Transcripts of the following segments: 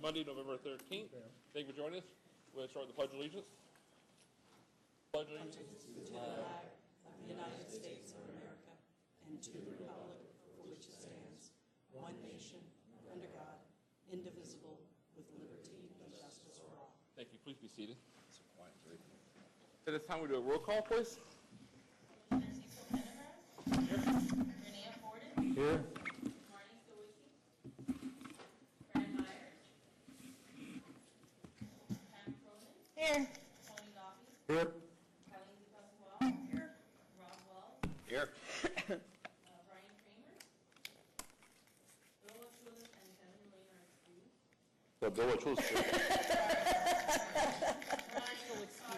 Monday, November 13th. Thank you for joining us. We'll start with the Pledge of Allegiance. Pledge of Allegiance to the flag of the United States of America and to the republic for which it stands, one nation, under God, indivisible, with liberty and justice for all. Thank you. Please be seated. At this time, we do a roll call, please. Here. Renee Forden. Here. Marnie Sawicki. Brad Myers. Pam Cronin. Here. Tony Doffey. Here. Colleen DePasquale. Here. Rob Wells. Here. Brian Kramer. Bill Wachula and Kevin Lane are excused. So Bill Wachula. Brian will excuse.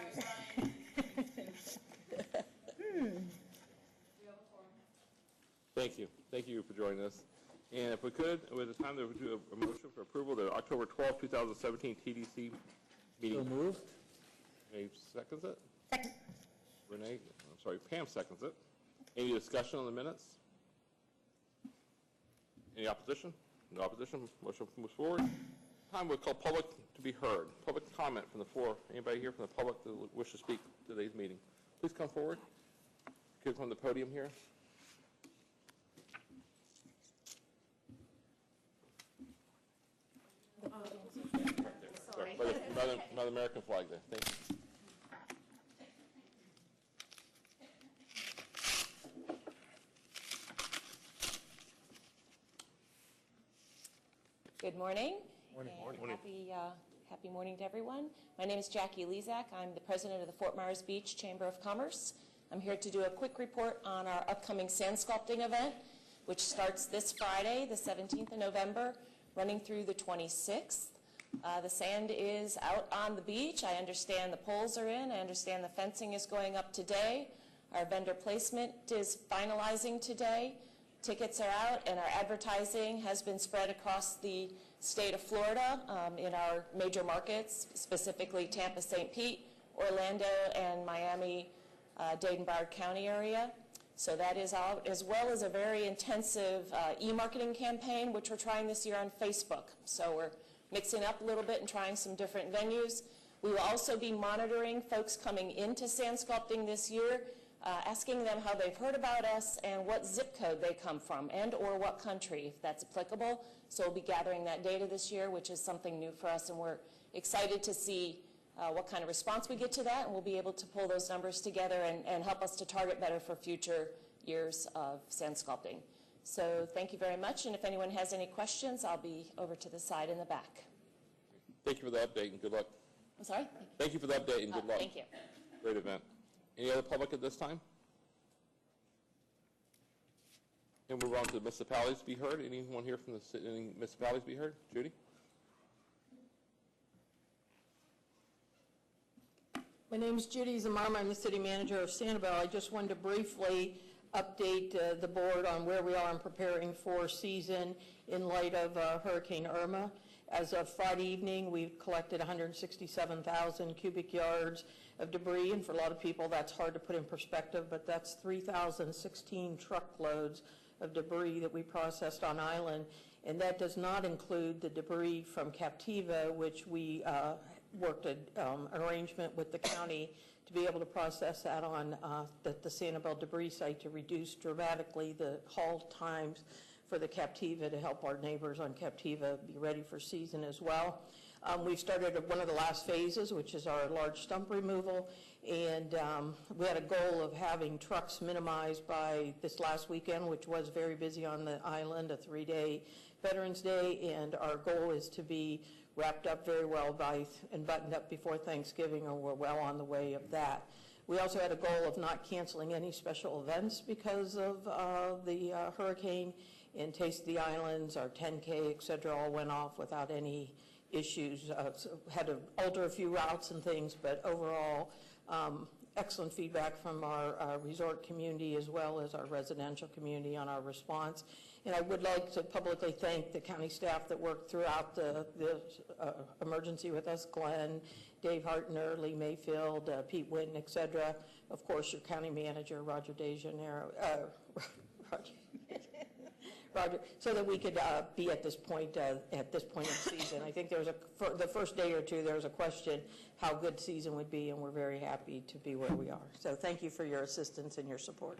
Thank you. Thank you for joining us. And if we could, with the time, we would do a motion for approval of the October 12, 2017 TDC meeting. So moved. Renee seconds it. Second. Pam seconds it. Any discussion on the minutes? Any opposition? No opposition. Motion moves forward. Time we'll call public to be heard. Public comment from the floor. Anybody here from the public that wish to speak to today's meeting? Please come forward. Could come to the podium here. Sorry. By the American flag there. Thank you. Good morning. Morning. Happy morning to everyone. My name is Jackie Lezak. I'm the president of the Fort Myers Beach Chamber of Commerce. I'm here to do a quick report on our upcoming sand sculpting event, which starts this Friday, the 17th of November, running through the 26th. The sand is out on the beach. I understand the poles are in. I understand the fencing is going up today. Our vendor placement is finalizing today. Tickets are out, and our advertising has been spread across the state of Florida in our major markets, specifically Tampa, St. Pete, Orlando, and Miami, Dade-Broward County area. So that is out, as well as a very intensive e-marketing campaign, which we're trying this year on Facebook. So we're mixing up a little bit and trying some different venues. We will also be monitoring folks coming into sand sculpting this year, asking them how they've heard about us and what zip code they come from and or what country, if that's applicable. So we'll be gathering that data this year, which is something new for us, and we're excited to see what kind of response we get to that, and we'll be able to pull those numbers together and help us to target better for future years of sand sculpting. So thank you very much, and if anyone has any questions, I'll be over to the side in the back. Thank you for the update and good luck. I'm sorry? Thank you for the update and good luck. Thank you. Great event. Any other public at this time? And we'll move on to the municipalities be heard. Anyone here from any municipalities be heard? Judy? My name is Judy Zamarma. I'm the city manager of Sanibel. I just wanted to briefly update the board on where we are in preparing for season in light of Hurricane Irma. As of Friday evening, we've collected 167,000 cubic yards of debris, and for a lot of people that's hard to put in perspective, but that's 3,016 truckloads of debris that we processed on island, and that does not include the debris from Captiva, which we worked an arrangement with the county to be able to process that on the Sanibel debris site to reduce dramatically the haul times for the Captiva to help our neighbors on Captiva be ready for season as well. We've started one of the last phases, which is our large stump removal, and we had a goal of having trucks minimized by this last weekend, which was very busy on the island, a 3-day Veterans Day, and our goal is to be wrapped up very well and buttoned up before Thanksgiving, and we're well on the way of that. We also had a goal of not canceling any special events because of the hurricane, and Taste of the Islands, our 10K, et cetera, all went off without any issues. So had to alter a few routes and things, but overall, excellent feedback from our resort community as well as our residential community on our response. And I would like to publicly thank the county staff that worked throughout the emergency with us, Glenn, Dave Hartner, Lee Mayfield, Pete Witten, et cetera. Of course, your county manager, Roger DeJaneiro, Roger, so that we could be at this point of season. I think for the first day or two, there was a question how good season would be, and we're very happy to be where we are. So thank you for your assistance and your support.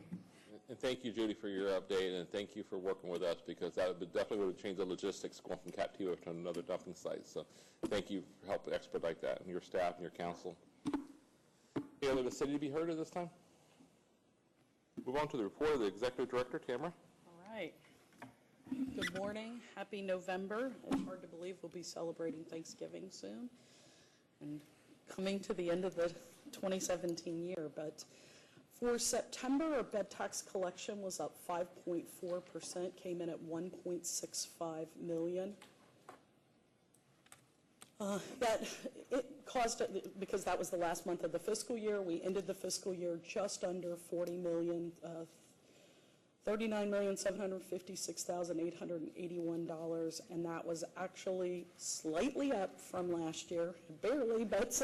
And thank you, Judy, for your update, and thank you for working with us, because that definitely would have changed the logistics going from Captiva to another dumping site. So thank you for helping expedite that, and your staff and your council. Any other city to be heard at this time? Move on to the report of the Executive Director, Tamara. All right. Good morning. Happy November. It's hard to believe we'll be celebrating Thanksgiving soon and coming to the end of the 2017 year. But for September, our bed tax collection was up 5.4%, came in at $1.65 million. It caused, because that was the last month of the fiscal year, we ended the fiscal year just under $40 million, $39,756,881, and that was actually slightly up from last year, barely, but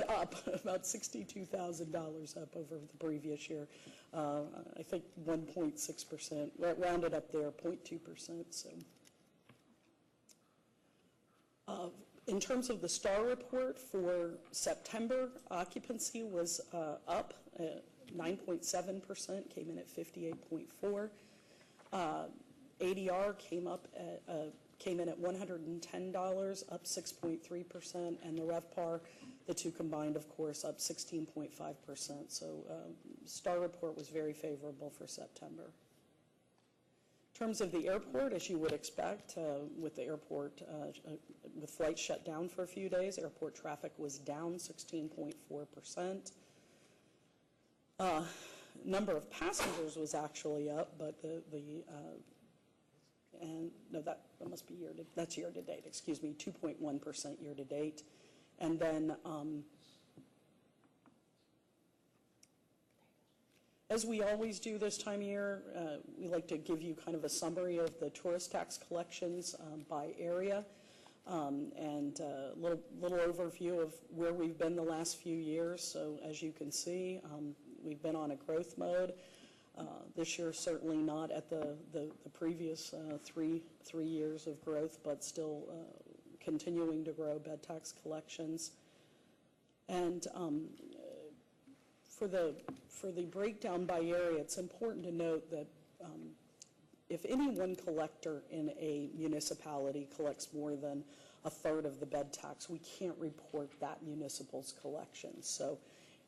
up, about $62,000 up over the previous year. I think 1.6%, rounded up there, 0.2%. So. In terms of the STAR report for September, occupancy was up 9.7%, came in at 58.4. ADR came in at $110, up 6.3%, and the RevPAR, the two combined, of course, up 16.5%. So STAR report was very favorable for September. In terms of the airport, as you would expect, with the airport, with flights shut down for a few days, airport traffic was down 16.4%. Number of passengers was actually up, but that must be that's year to date, excuse me, 2.1% year to date. And then, as we always do this time of year, we like to give you kind of a summary of the tourist tax collections by area, and a little overview of where we've been the last few years. So as you can see, we've been on a growth mode. This year certainly not at the previous three years of growth, but still continuing to grow bed tax collections. And for the breakdown by area, it's important to note that if any one collector in a municipality collects more than a third of the bed tax, we can't report that municipal's collections. So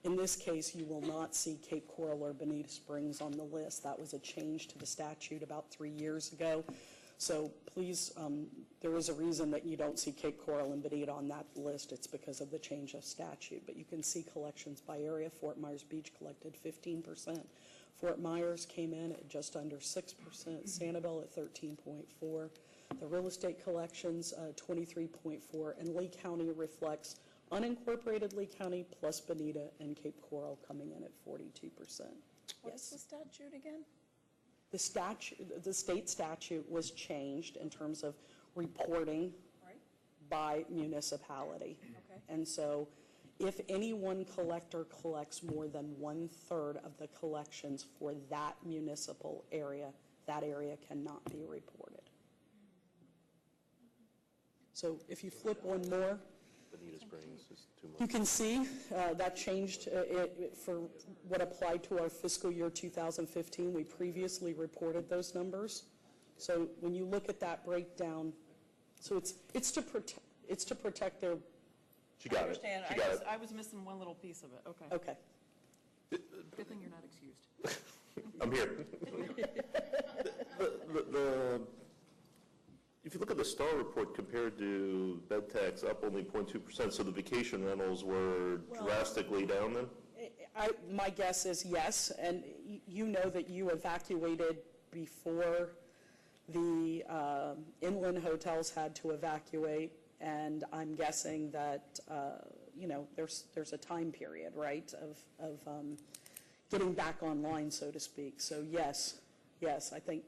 in this case, you will not see Cape Coral or Bonita Springs on the list. That was a change to the statute about 3 years ago. So please, there is a reason that you don't see Cape Coral and Bonita on that list. It's because of the change of statute. But you can see collections by area. Fort Myers Beach collected 15%. Fort Myers came in at just under 6%. Sanibel at 13.4%. The real estate collections, 23.4%. And Lee County reflects unincorporated Lee County plus Bonita and Cape Coral coming in at 42%. What's the statute again? The state statute was changed in terms of reporting by municipality. Okay. And so if any one collector collects more than 1/3 of the collections for that municipal area, that area cannot be reported. So if you flip one more, Bonita Springs is too much. you can see that changed for what applied to our fiscal year 2015. We previously reported those numbers. So when you look at that breakdown, so it's to protect their. She got I understand. it. She got it. I was missing one little piece of it. Okay. Okay. Good thing you're not excused. I'm here. If you look at the STAR report compared to bed tax up only 0.2%, so the vacation rentals were drastically down then? My guess is yes, and you know that you evacuated before the inland hotels had to evacuate, and I'm guessing that there's a time period, right, of getting back online, so to speak. So yes, I think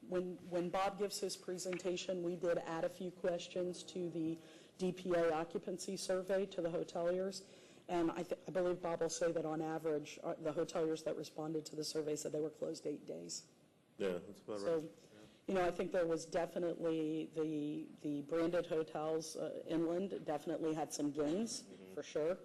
when Bob gives his presentation, we did add a few questions to the DPA occupancy survey to the hoteliers. And I believe Bob will say that on average, the hoteliers that responded to the survey said they were closed 8 days. Yeah, that's about So, right. I think there was definitely the branded hotels inland definitely had some gains, for sure.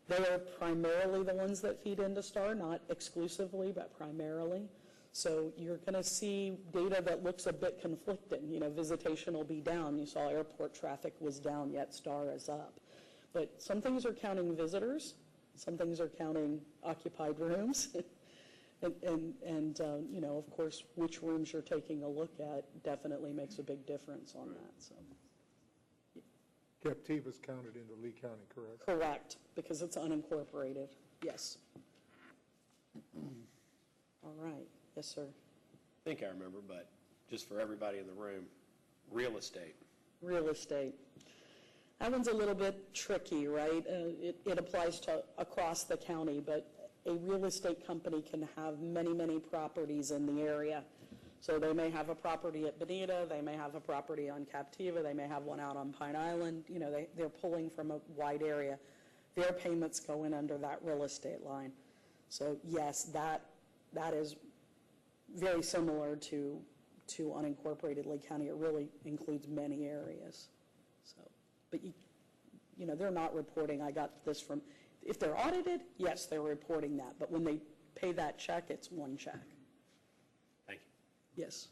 They are primarily the ones that feed into STAR, not exclusively, but primarily. So you're going to see data that looks a bit conflicting. Visitation will be down. You saw airport traffic was down, yet STAR is up. But some things are counting visitors. Some things are counting occupied rooms. And of course, which rooms you're taking a look at definitely makes a big difference on that. So. Captiva's counted into Lee County, correct? Correct, because it's unincorporated, yes. All right, yes, sir. I think I remember, but just for everybody in the room, real estate. Real estate. That one's a little bit tricky, right? It applies to across the county, but a real estate company can have many, many properties in the area. So they may have a property at Bonita, they may have a property on Captiva, they may have one out on Pine Island. They're pulling from a wide area. Their payments go in under that real estate line. So yes, that is very similar to unincorporated Lee County. It really includes many areas. So, but they're not reporting. I got this from. If they're audited, yes, they're reporting that. But when they pay that check, it's one check. Thank you. Yes.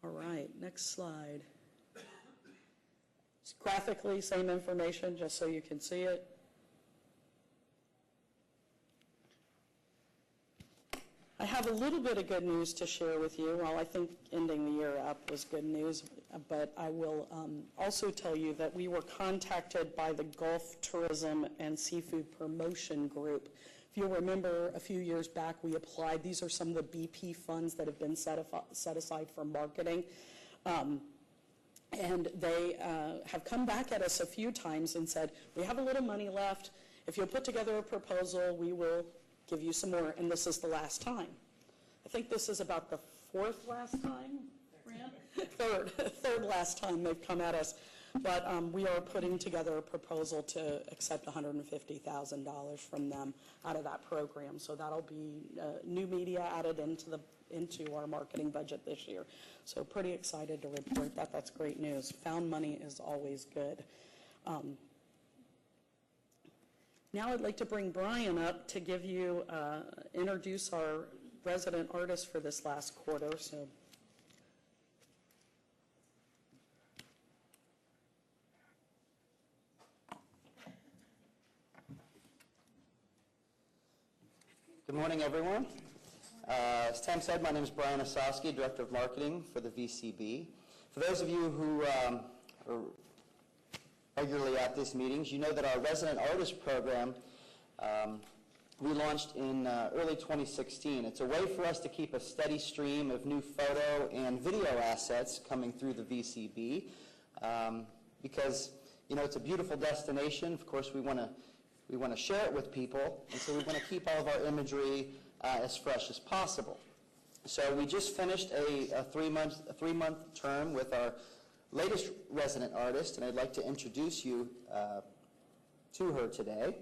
All right, next slide. It's graphically, same information, just so you can see it. I have a little bit of good news to share with you. Well, I think ending the year up was good news, but I will also tell you that we were contacted by the Gulf Tourism and Seafood Promotion Group. If you'll remember, a few years back we applied. These are some of the BP funds that have been set aside for marketing. And they have come back at us a few times and said, we have a little money left. If you'll put together a proposal, we will give you some more, and this is the last time. I think this is about the fourth last time, Fran? Third last time they've come at us. But we are putting together a proposal to accept $150,000 from them out of that program. So that'll be new media added into our marketing budget this year. So pretty excited to report that. That's great news. Found money is always good. Now I'd like to bring Brian up to give you, introduce our resident artist for this last quarter. So. Good morning, everyone. As Tam said, my name is Brian Osowski, Director of Marketing for the VCB. For those of you who are regularly at these meetings, you know that our Resident Artist Program we launched in early 2016. It's a way for us to keep a steady stream of new photo and video assets coming through the VCB because, it's a beautiful destination. Of course, we want to share it with people, and so we want to keep all of our imagery as fresh as possible. So we just finished a three-month term with our latest resident artist, and I'd like to introduce you to her today.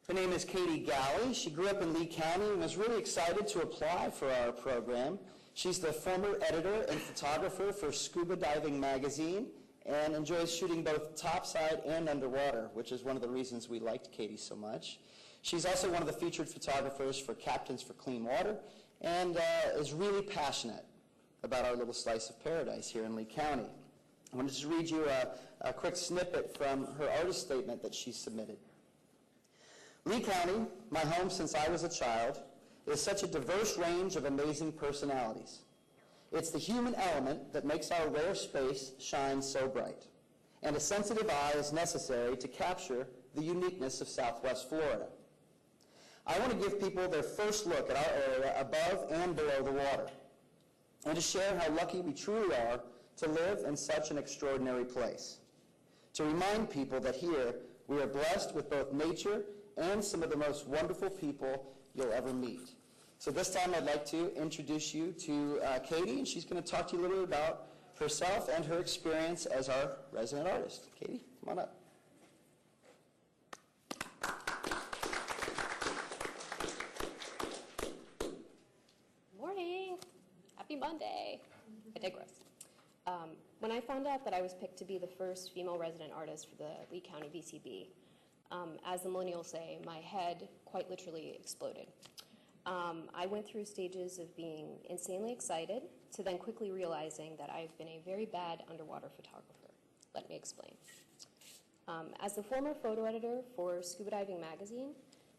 Her name is Katie Galley. She grew up in Lee County and was really excited to apply for our program. She's the former editor and photographer for Scuba Diving Magazine and enjoys shooting both topside and underwater, which is one of the reasons we liked Katie so much. She's also one of the featured photographers for Captains for Clean Water and is really passionate about our little slice of paradise here in Lee County. I want to just read you a quick snippet from her artist statement that she submitted. Lee County, my home since I was a child, is such a diverse range of amazing personalities. It's the human element that makes our rare space shine so bright, and a sensitive eye is necessary to capture the uniqueness of Southwest Florida. I want to give people their first look at our area above and below the water, and to share how lucky we truly are to live in such an extraordinary place. To remind people that here we are blessed with both nature and some of the most wonderful people you'll ever meet. So this time I'd like to introduce you to Katie, and she's going to talk to you a little bit about herself and her experience as our resident artist. Katie, come on up. fun day. I digress. When I found out that I was picked to be the first female resident artist for the Lee County VCB, as the millennials say, my head quite literally exploded. I went through stages of being insanely excited to then quickly realizing that I've been a very bad underwater photographer. Let me explain. As the former photo editor for Scuba Diving Magazine,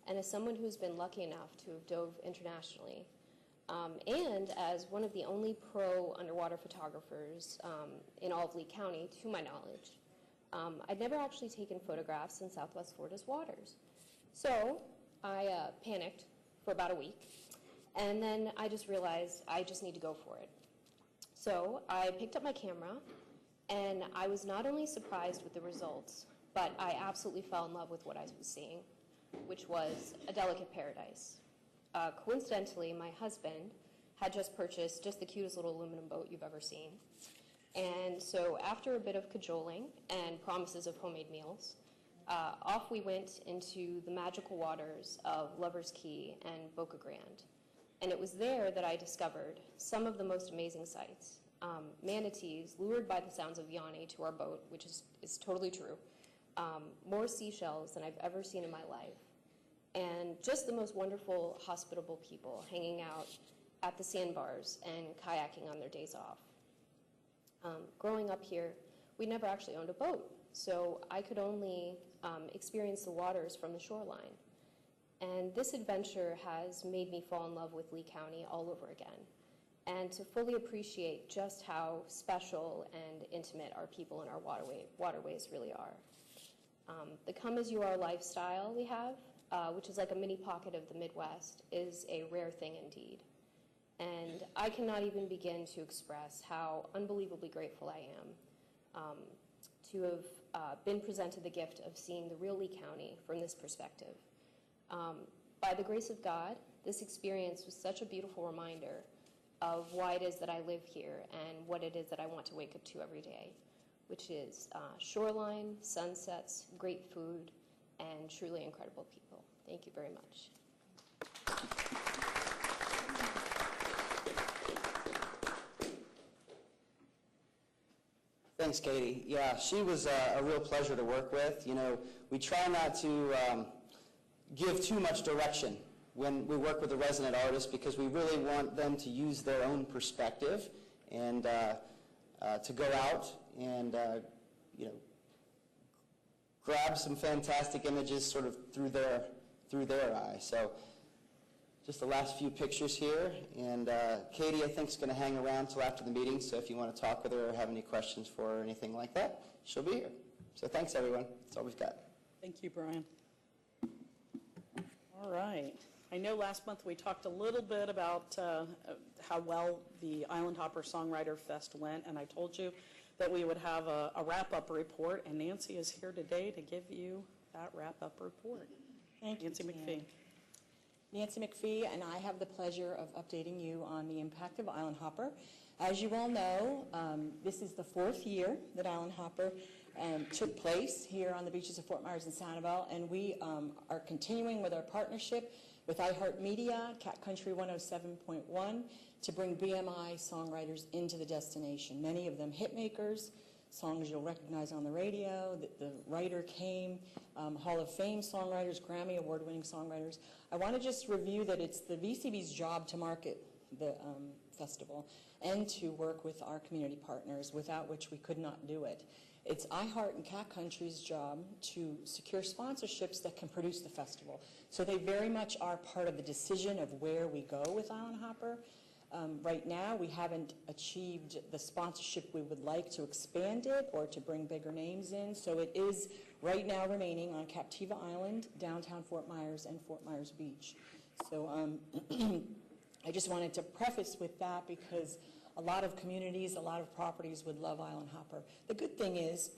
and as someone who's been lucky enough to have dove internationally, and as one of the only pro underwater photographers in all of Lee County, to my knowledge, I'd never actually taken photographs in Southwest Florida's waters. So I panicked for about a week, and then I just realized I just need to go for it. So I picked up my camera, and I was not only surprised with the results, but I absolutely fell in love with what I was seeing, which was a delicate paradise. Coincidentally, my husband had just purchased just the cutest little aluminum boat you've ever seen. And so after a bit of cajoling and promises of homemade meals, off we went into the magical waters of Lover's Key and Boca Grande. And it was there that I discovered some of the most amazing sights. Manatees lured by the sounds of Yanni to our boat, which is totally true. More seashells than I've ever seen in my life. And just the most wonderful, hospitable people hanging out at the sandbars and kayaking on their days off. Growing up here, we never actually owned a boat, so I could only experience the waters from the shoreline. And this adventure has made me fall in love with Lee County all over again, and to fully appreciate just how special and intimate our people in our waterways really are. The come-as-you-are lifestyle we have, which is like a mini pocket of the Midwest, is a rare thing indeed. And I cannot even begin to express how unbelievably grateful I am to have been presented the gift of seeing the real Lee County from this perspective. By the grace of God, this experience was such a beautiful reminder of why it is that I live here and what it is that I want to wake up to every day, which is shoreline, sunsets, great food, and truly incredible people. Thank you very much. Thanks, Katie. Yeah, she was a real pleasure to work with. You know, we try not to give too much direction when we work with a resident artist because we really want them to use their own perspective and to go out and, you know, grab some fantastic images sort of through their eyes. So just the last few pictures here, and Katie, I think, is going to hang around till after the meeting, so if you want to talk with her or have any questions for her or anything like that, she'll be here. So thanks, everyone. That's all we've got. Thank you, Brian. All right. I know last month we talked a little bit about how well the Island Hopper Songwriter Fest went, and I told you that we would have a wrap-up report, and Nancy is here today to give you that wrap-up report. Thank you, Nancy McPhee. Nancy McPhee, and I have the pleasure of updating you on the impact of Island Hopper. As you all know, this is the 4th year that Island Hopper took place here on the beaches of Fort Myers and Sanibel, and we are continuing with our partnership with iHeartMedia, Cat Country 107.1, to bring BMI songwriters into the destination. Many of them hit makers, songs you'll recognize on the radio. The writer came, Hall of Fame songwriters, Grammy award-winning songwriters. I want to just review that it's the VCB's job to market the festival and to work with our community partners, without which we could not do it. It's iHeart and Cat Country's job to secure sponsorships that can produce the festival. So they very much are part of the decision of where we go with Island Hopper. Right now, we haven't achieved the sponsorship we would like to expand it or to bring bigger names in. So it is right now remaining on Captiva Island, downtown Fort Myers, and Fort Myers Beach. So I just wanted to preface with that because a lot of communities, a lot of properties would love Island Hopper. The good thing is,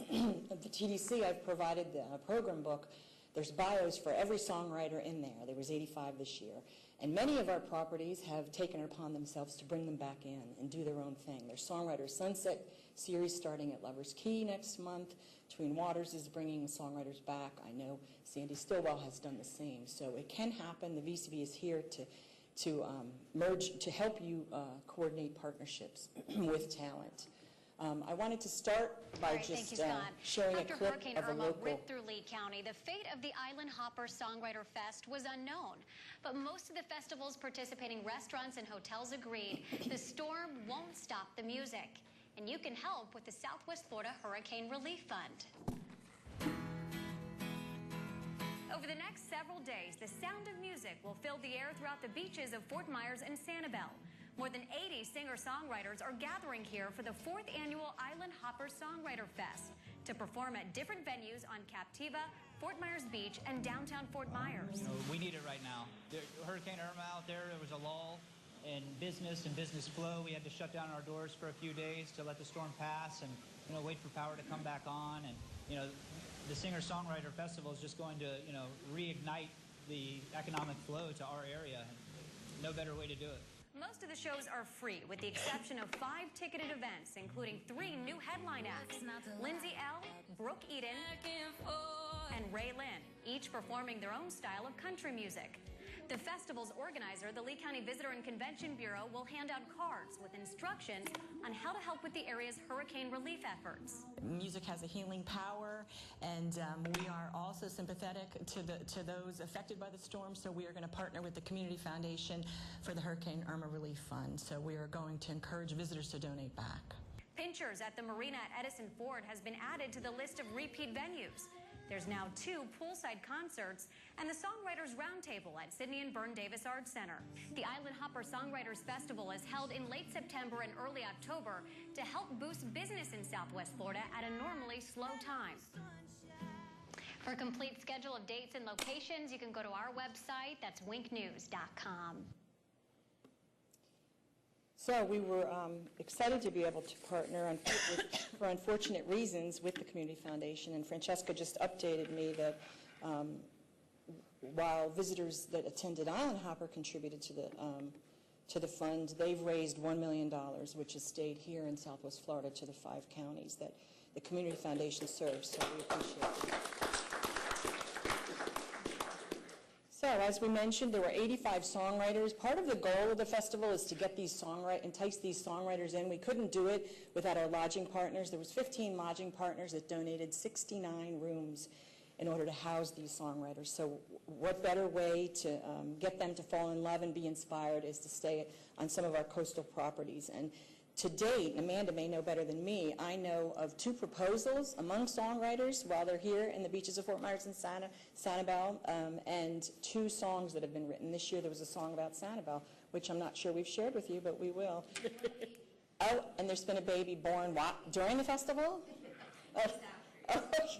at the TDC, I've provided the program book. There's bios for every songwriter in there. There was 85 this year. And many of our properties have taken it upon themselves to bring them back in and do their own thing. There's Songwriter Sunset series starting at Lover's Key next month. Twin Waters is bringing songwriters back. I know Sandy Stillwell has done the same. So it can happen. The VCB is here merge, to help you coordinate partnerships with talent. I wanted to start by just sharing a clip Hurricane of a Irma local. ripped through Lee County, the fate of the Island Hopper Songwriter Fest was unknown. But most of the festival's participating restaurants and hotels agreed the storm won't stop the music. And you can help with the Southwest Florida Hurricane Relief Fund. Over the next several days, the sound of music will fill the air throughout the beaches of Fort Myers and Sanibel. More than 80 singer-songwriters are gathering here for the 4th annual Island Hopper Songwriter Fest to perform at different venues on Captiva, Fort Myers Beach, and downtown Fort Myers. We need it right now. Hurricane Irma out there was a lull in business and business flow. We had to shut down our doors for a few days to let the storm pass and wait for power to come back on. And the Singer-Songwriter Festival is just going to reignite the economic flow to our area. No better way to do it. Most of the shows are free, with the exception of 5 ticketed events, including 3 new headline acts: Lindsay L., Brooke Eden, and Ray Lynn, each performing their own style of country music. The festival's organizer, the Lee County Visitor and Convention Bureau, will hand out cards with instructions on how to help with the area's hurricane relief efforts. Music has a healing power, and we are also sympathetic to those affected by the storm, so we are going to partner with the Community Foundation for the Hurricane Irma Relief Fund. So we are going to encourage visitors to donate back. Pinchers at the Marina at Edison Ford has been added to the list of repeat venues. There's now 2 poolside concerts and the Songwriters Roundtable at Sidney and Vern Davis Arts Center. The Island Hopper Songwriters Festival is held in late September and early October to help boost business in Southwest Florida at a normally slow time. For a complete schedule of dates and locations, you can go to our website. That's winknews.com. So we were excited to be able to partner, for unfortunate reasons, with the Community Foundation. And Francesca just updated me that while visitors that attended Island Hopper contributed to the fund, they've raised $1 million, which has stayed here in Southwest Florida to the 5 counties that the Community Foundation serves. So we appreciate it. So, as we mentioned, there were 85 songwriters. Part of the goal of the festival is to get entice these songwriters in. We couldn't do it without our lodging partners. There was 15 lodging partners that donated 69 rooms in order to house these songwriters. So what better way to get them to fall in love and be inspired is to stay on some of our coastal properties. And to date, Amanda may know better than me, I know of 2 proposals among songwriters while they're here in the beaches of Fort Myers and Sanibel, and 2 songs that have been written. This year there was a song about Sanibel, which I'm not sure we've shared with you, but we will. Oh, and there's been a baby born during the festival? Oh, okay.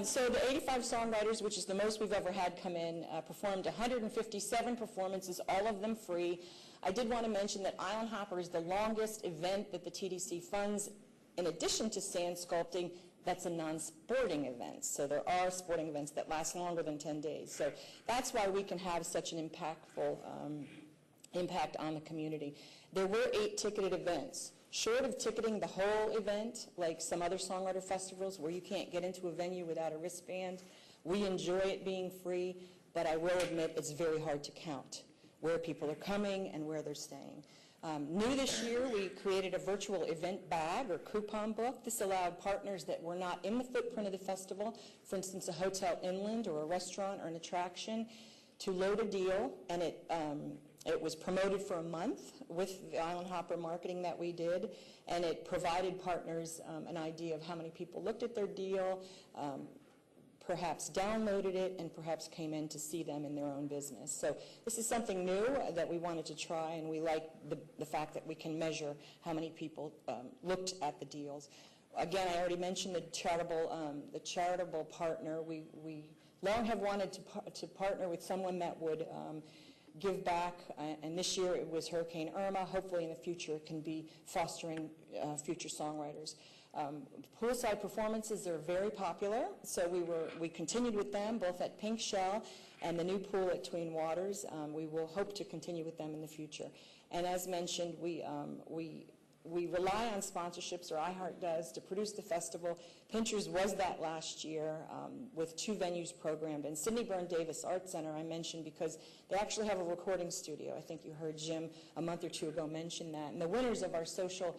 So the 85 songwriters, which is the most we've ever had come in, performed 157 performances, all of them free. I did want to mention that Island Hopper is the longest event that the TDC funds, in addition to sand sculpting. That's a non-sporting event. So there are sporting events that last longer than 10 days. So that's why we can have such an impactful impact on the community. There were 8 ticketed events. Short of ticketing the whole event, like some other songwriter festivals where you can't get into a venue without a wristband, we enjoy it being free, but I will admit it's very hard to count where people are coming and where they're staying. New this year, we created a virtual event bag or coupon book. This allowed partners that were not in the footprint of the festival, for instance, a hotel inland or a restaurant or an attraction, to load a deal, and it was promoted for a month with the Island Hopper marketing that we did, and it provided partners an idea of how many people looked at their deal, perhaps downloaded it, and perhaps came in to see them in their own business. So this is something new that we wanted to try, and we like the fact that we can measure how many people looked at the deals. Again, I already mentioned the charitable partner. We long have wanted to partner with someone that would give back, and this year it was Hurricane Irma. Hopefully in the future it can be fostering future songwriters. Poolside performances are very popular, so we continued with them both at Pink Shell and the new pool at Tween Waters. We will hope to continue with them in the future. And as mentioned, we We rely on sponsorships, or iHeart does, to produce the festival. Pinchers was that last year with 2 venues programmed. And Sidney Byrne Davis Art Center I mentioned because they actually have a recording studio. I think you heard Jim a month or 2 ago mention that. And the winners of our social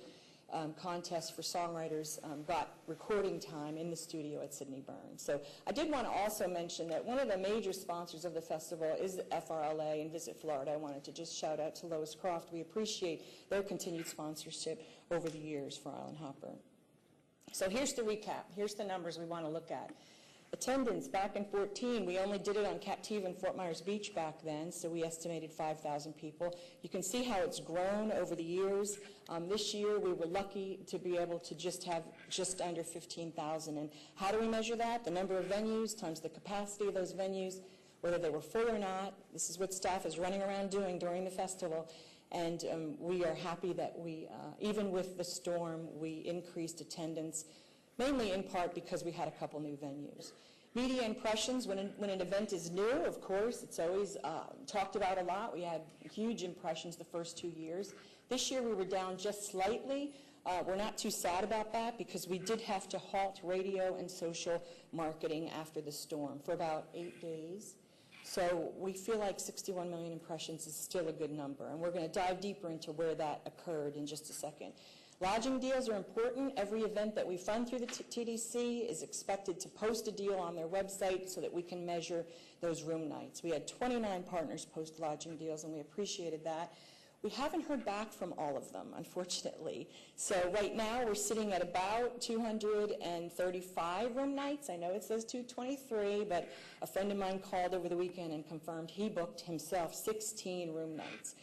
contest for songwriters got recording time in the studio at Sidney Byrne. So I did want to also mention that one of the major sponsors of the festival is the FRLA and Visit Florida. I wanted to just shout out to Lois Croft. We appreciate their continued sponsorship over the years for Island Hopper. So here's the recap. Here's the numbers we want to look at. Attendance back in 2014, we only did it on Captiva and Fort Myers Beach back then, so we estimated 5,000 people. You can see how it's grown over the years. This year, we were lucky to be able to just have just under 15,000. And how do we measure that? The number of venues times the capacity of those venues, whether they were full or not. This is what staff is running around doing during the festival. And we are happy that we, even with the storm, we increased attendance, mainly in part because we had a couple new venues. Media impressions, when an event is new, of course, it's always talked about a lot. We had huge impressions the first 2 years. This year we were down just slightly. We're not too sad about that because we did have to halt radio and social marketing after the storm for about 8 days. So we feel like 61 million impressions is still a good number, and we're going to dive deeper into where that occurred in just a second. Lodging deals are important. Every event that we fund through the TDC is expected to post a deal on their website so that we can measure those room nights. We had 29 partners post lodging deals, and we appreciated that. We haven't heard back from all of them, unfortunately. So right now we're sitting at about 235 room nights. I know it says 223, but a friend of mine called over the weekend and confirmed he booked himself 16 room nights.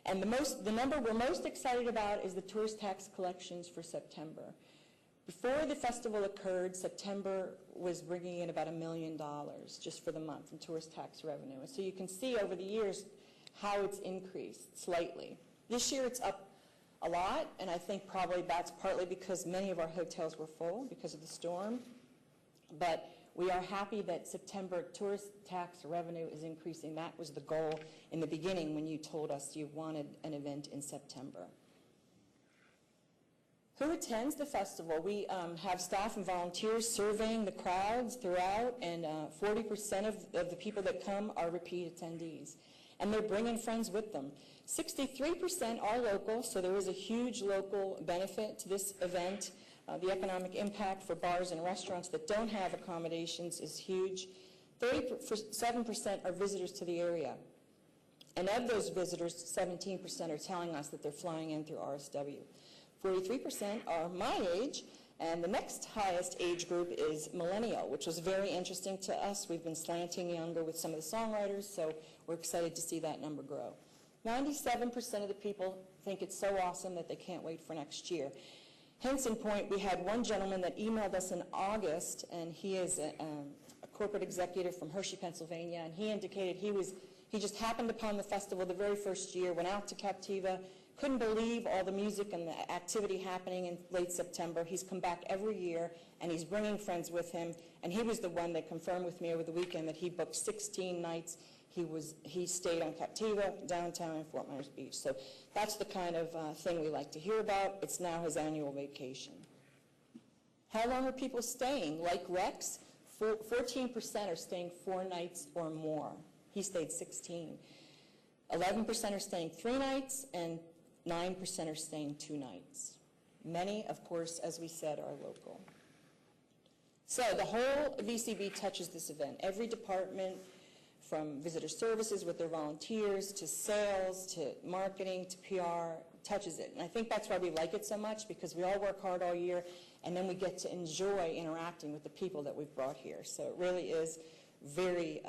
And the number we're most excited about is the tourist tax collections for September. Before the festival occurred, September was bringing in about $1 million just for the month in tourist tax revenue. And so you can see over the years how it's increased slightly. This year it's up a lot, and I think probably that's partly because many of our hotels were full because of the storm. But we are happy that September tourist tax revenue is increasing. That was the goal in the beginning when you told us you wanted an event in September. Who attends the festival? We have staff and volunteers surveying the crowds throughout, and 40% of the people that come are repeat attendees. And they're bringing friends with them. 63% are local, so there is a huge local benefit to this event. The economic impact for bars and restaurants that don't have accommodations is huge. 37% are visitors to the area. And of those visitors, 17% are telling us that they're flying in through RSW. 43% are my age, and the next highest age group is millennial, which was very interesting to us. We've been slanting younger with some of the songwriters, so we're excited to see that number grow. 97% of the people think it's so awesome that they can't wait for next year. Henson Point, we had one gentleman that emailed us in August, and he is a corporate executive from Hershey, Pennsylvania, and he indicated he just happened upon the festival the very first year, went out to Captiva, couldn't believe all the music and the activity happening in late September. He's come back every year, and he's bringing friends with him, and he was the one that confirmed with me over the weekend that he booked 16 nights. He stayed on Captiva, downtown, and Fort Myers Beach. So that's the kind of thing we like to hear about. It's now his annual vacation. How long are people staying? Like Rex, 14% are staying 4 nights or more. He stayed 16. 11% are staying 3 nights, and 9% are staying 2 nights. Many, of course, as we said, are local. So the whole VCB touches this event. Every department, from visitor services with their volunteers, to sales, to marketing, to PR, touches it. And I think that's why we like it so much, because we all work hard all year, and then we get to enjoy interacting with the people that we've brought here. So it really is very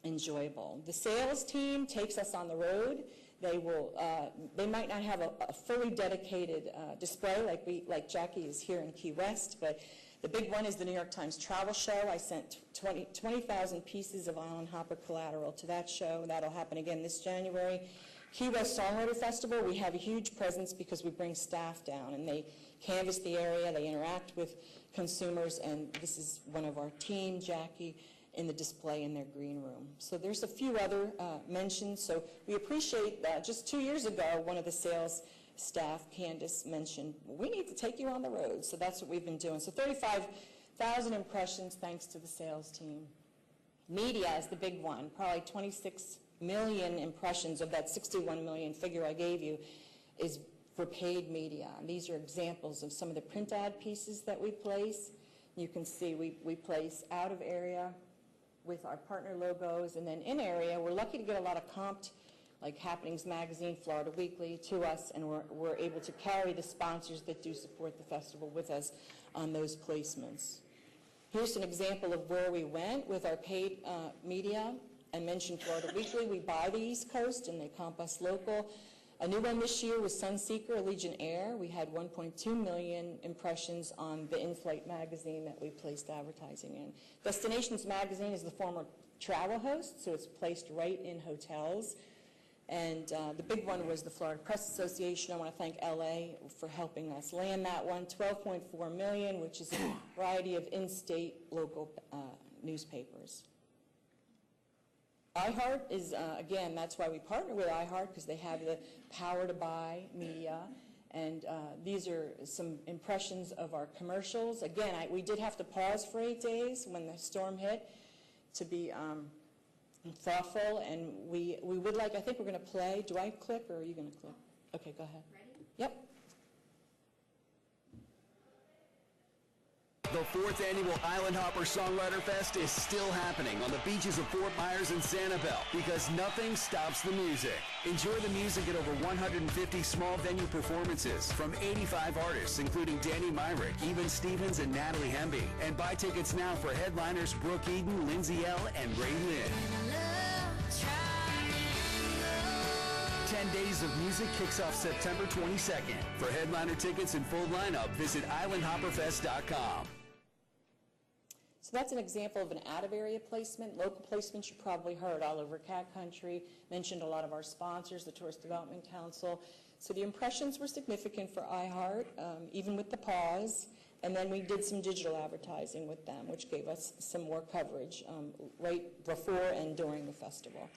enjoyable. The sales team takes us on the road. They might not have a fully dedicated display like Jackie is here in Key West, but the big one is the New York Times Travel Show. I sent 20,000 pieces of Island Hopper collateral to that show. That'll happen again this January. Key West Songwriter Festival, we have a huge presence because we bring staff down, and they canvass the area, they interact with consumers, and this is one of our team, Jackie, in the display in their green room. So there's a few other mentions. So we appreciate that. Just 2 years ago, one of the sales staff, Candace mentioned, we need to take you on the road. So that's what we've been doing. So 35,000 impressions thanks to the sales team. Media is the big one, probably 26 million impressions of that 61 million figure I gave you is for paid media. And these are examples of some of the print ad pieces that we place. You can see we place out of area with our partner logos, and then in area, we're lucky to get a lot of comped, like Happenings Magazine, Florida Weekly, to us, and we're able to carry the sponsors that do support the festival with us on those placements. Here's an example of where we went with our paid media. I mentioned Florida Weekly. We buy the East Coast, and they comp us local. A new one this year was Sunseeker, Allegiant Air. We had 1.2 million impressions on the in-flight magazine that we placed advertising in. Destinations Magazine is the former travel host, so it's placed right in hotels. And the big one was the Florida Press Association. I want to thank LA for helping us land that one, 12.4 million, which is a variety of in-state local newspapers. iHeart is, again, that's why we partner with iHeart, because they have the power to buy media. And these are some impressions of our commercials. Again, we did have to pause for 8 days when the storm hit to be thoughtful. And we would like, I think we're going to play. Do I click or are you going to click? Okay, go ahead. Ready? Yep. The 4th annual Island Hopper Songwriter Fest is still happening on the beaches of Fort Myers and Sanibel because nothing stops the music. Enjoy the music at over 150 small venue performances from 85 artists, including Danny Myrick, Even Stevens, and Natalie Hemby. And buy tickets now for headliners Brooke Eden, Lindsay L., and Ray Lynn. 10 Days of Music kicks off September 22nd. For headliner tickets and full lineup, visit islandhopperfest.com. So that's an example of an out-of-area placement. Local placements you probably heard all over Cat Country. Mentioned a lot of our sponsors, the Tourist Development Council. So the impressions were significant for iHeart, even with the pause. And then we did some digital advertising with them, which gave us some more coverage right before and during the festival.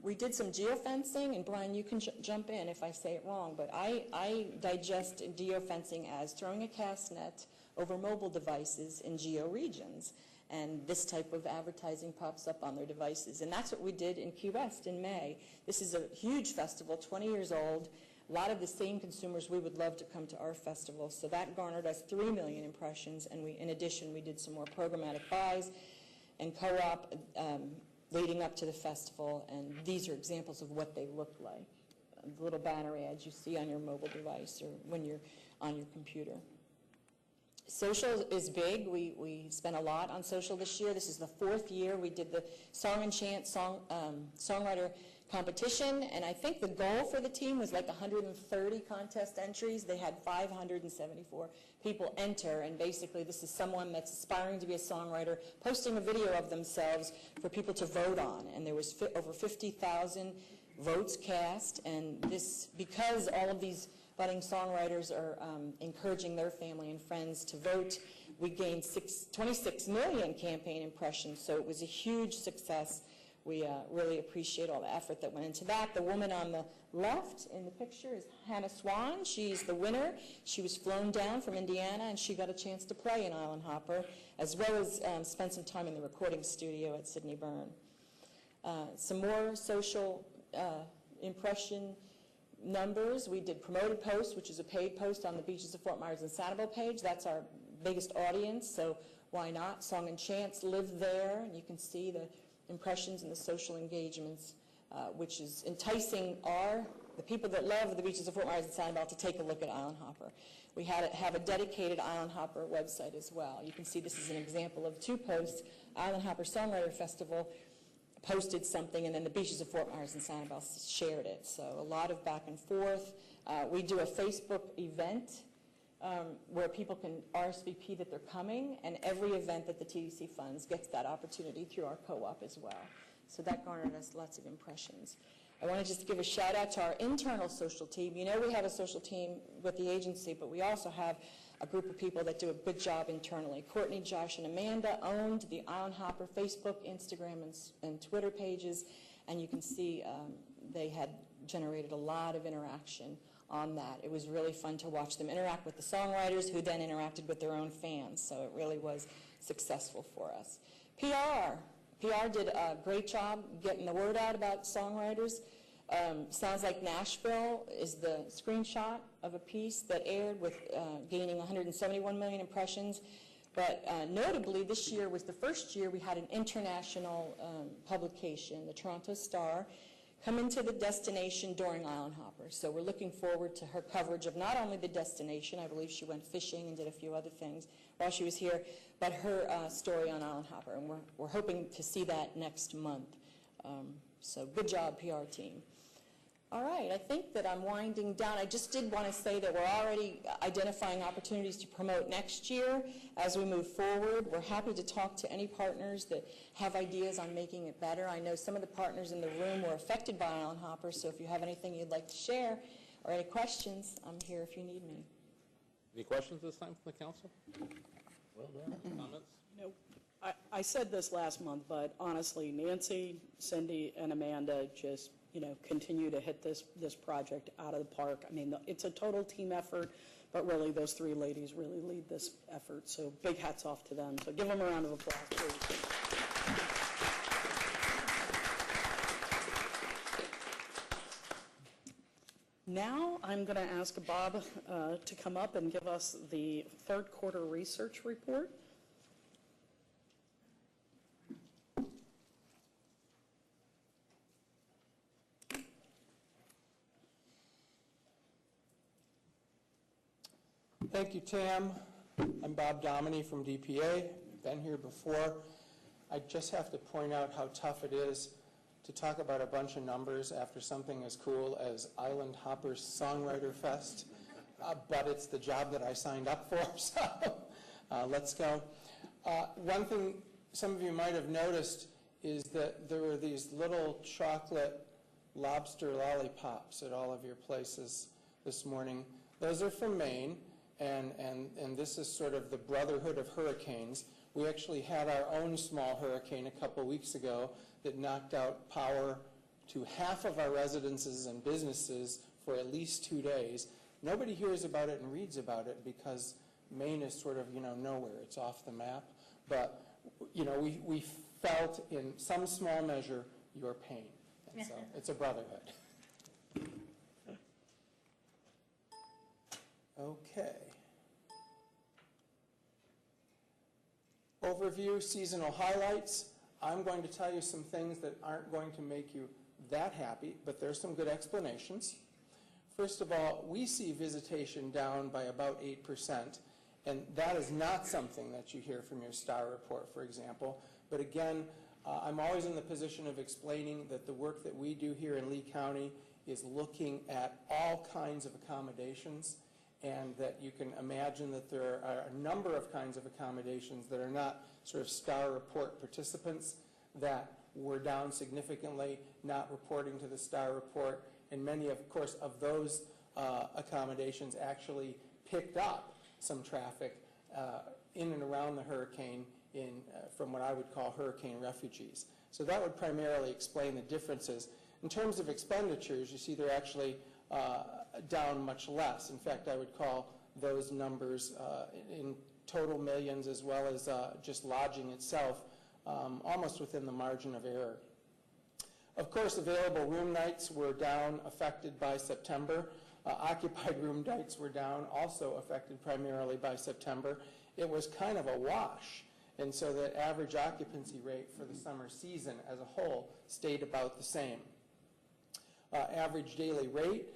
We did some geofencing, and Brian, you can jump in if I say it wrong, but I digest geofencing as throwing a cast net over mobile devices in geo-regions, and this type of advertising pops up on their devices. And that's what we did in Key West in May. This is a huge festival, 20 years old, a lot of the same consumers we would love to come to our festival, so that garnered us 3 million impressions, and in addition, we did some more programmatic buys and co-op leading up to the festival, and these are examples of what they look like. The little banner ads you see on your mobile device or when you're on your computer. Social is big. We spent a lot on social this year. This is the 4th year. We did the Song and Chant songwriter competition, and I think the goal for the team was like 130 contest entries. They had 574 people enter, and basically this is someone that's aspiring to be a songwriter posting a video of themselves for people to vote on, and there was over 50,000 votes cast, and this, because all of these budding songwriters are encouraging their family and friends to vote, we gained 26 million campaign impressions, so it was a huge success. We really appreciate all the effort that went into that. The woman on the left in the picture is Hannah Swan. She's the winner. She was flown down from Indiana, and she got a chance to play in Island Hopper, as well as spend some time in the recording studio at Sydney Byrne. Some more social impression numbers. We did promoted posts, which is a paid post on the Beaches of Fort Myers and Sanibel page. That's our biggest audience, so why not? Song and Chants live there, and you can see the impressions and the social engagements, which is enticing the people that love the Beaches of Fort Myers and Sanibel to take a look at Island Hopper. We have a dedicated Island Hopper website as well. You can see this is an example of 2 posts. Island Hopper Songwriter Festival posted something, and then the Beaches of Fort Myers and Sanibel shared it. So a lot of back and forth. We do a Facebook event where people can RSVP that they're coming, and every event that the TDC funds gets that opportunity through our co-op as well. So that garnered us lots of impressions. I want to just give a shout out to our internal social team. You know we have a social team with the agency, but we also have a group of people that do a good job internally. Courtney, Josh, and Amanda owned the Island Hopper Facebook, Instagram, and Twitter pages, and you can see they had generated a lot of interaction on that. It was really fun to watch them interact with the songwriters, who then interacted with their own fans, so it really was successful for us. PR did a great job getting the word out about songwriters. Sounds Like Nashville is the screenshot of a piece that aired with gaining 171 million impressions. But notably, this year was the first year we had an international publication, the Toronto Star, come into the destination during Island Hopper. So we're looking forward to her coverage of not only the destination, I believe she went fishing and did a few other things while she was here, but her story on Island Hopper. And we're hoping to see that next month. So good job, PR team. All right, I think that I'm winding down. I just did want to say that we're already identifying opportunities to promote next year as we move forward. We're happy to talk to any partners that have ideas on making it better. I know some of the partners in the room were affected by Island Hopper, so if you have anything you'd like to share or any questions, I'm here if you need me. Any questions this time from the council? Well done. Comments? No. I said this last month, but honestly, Nancy, Cindy, and Amanda just, continue to hit this project out of the park. I mean, it's a total team effort, but really those three ladies really lead this effort. So big hats off to them. So give them a round of applause, please. Now I'm going to ask Bob to come up and give us the third quarter research report. Thank you, Tam. I'm Bob Dominy from DPA. Been here before. I just have to point out how tough it is to talk about a bunch of numbers after something as cool as Island Hopper's Songwriter Fest, but it's the job that I signed up for, so let's go. One thing some of you might have noticed is that there were these little chocolate lobster lollipops at all of your places this morning. Those are from Maine. And this is sort of the brotherhood of hurricanes. We actually had our own small hurricane a couple weeks ago that knocked out power to half of our residences and businesses for at least 2 days. Nobody hears about it and reads about it because Maine is sort of, nowhere. It's off the map. But, we felt in some small measure your pain. And so it's a brotherhood. Okay. Overview, seasonal highlights. I'm going to tell you some things that aren't going to make you that happy, but there's some good explanations. First of all, we see visitation down by about 8%, and that is not something that you hear from your STAR report, for example. But again, I'm always in the position of explaining that the work that we do here in Lee County is looking at all kinds of accommodations, and that you can imagine that there are a number of kinds of accommodations that are not sort of STAR report participants that were down significantly, not reporting to the STAR report, and many, of course, of those accommodations actually picked up some traffic in and around the hurricane from what I would call hurricane refugees. So that would primarily explain the differences. In terms of expenditures, you see they're actually down much less. In fact, I would call those numbers in total millions as well as just lodging itself almost within the margin of error. Of course, available room nights were down, affected by September. Occupied room nights were down, also affected primarily by September. It was kind of a wash, and so the average occupancy rate for the summer season as a whole stayed about the same. Average daily rate,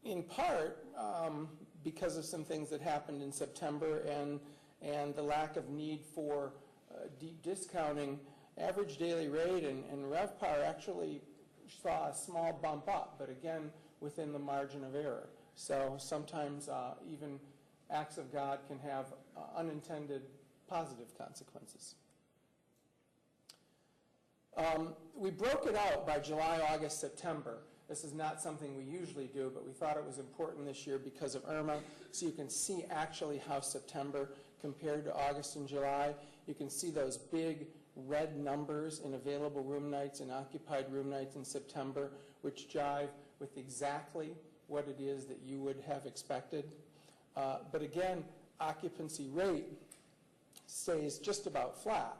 in part because of some things that happened in September and the lack of need for deep discounting, average daily rate and RevPAR actually saw a small bump up, but again, within the margin of error. So sometimes even acts of God can have unintended positive consequences. We broke it out by July, August, September. This is not something we usually do, but we thought it was important this year because of Irma, so you can see actually how September compared to August and July. You can see those big red numbers in available room nights and occupied room nights in September, which jive with exactly what it is that you would have expected. But again, occupancy rate stays just about flat.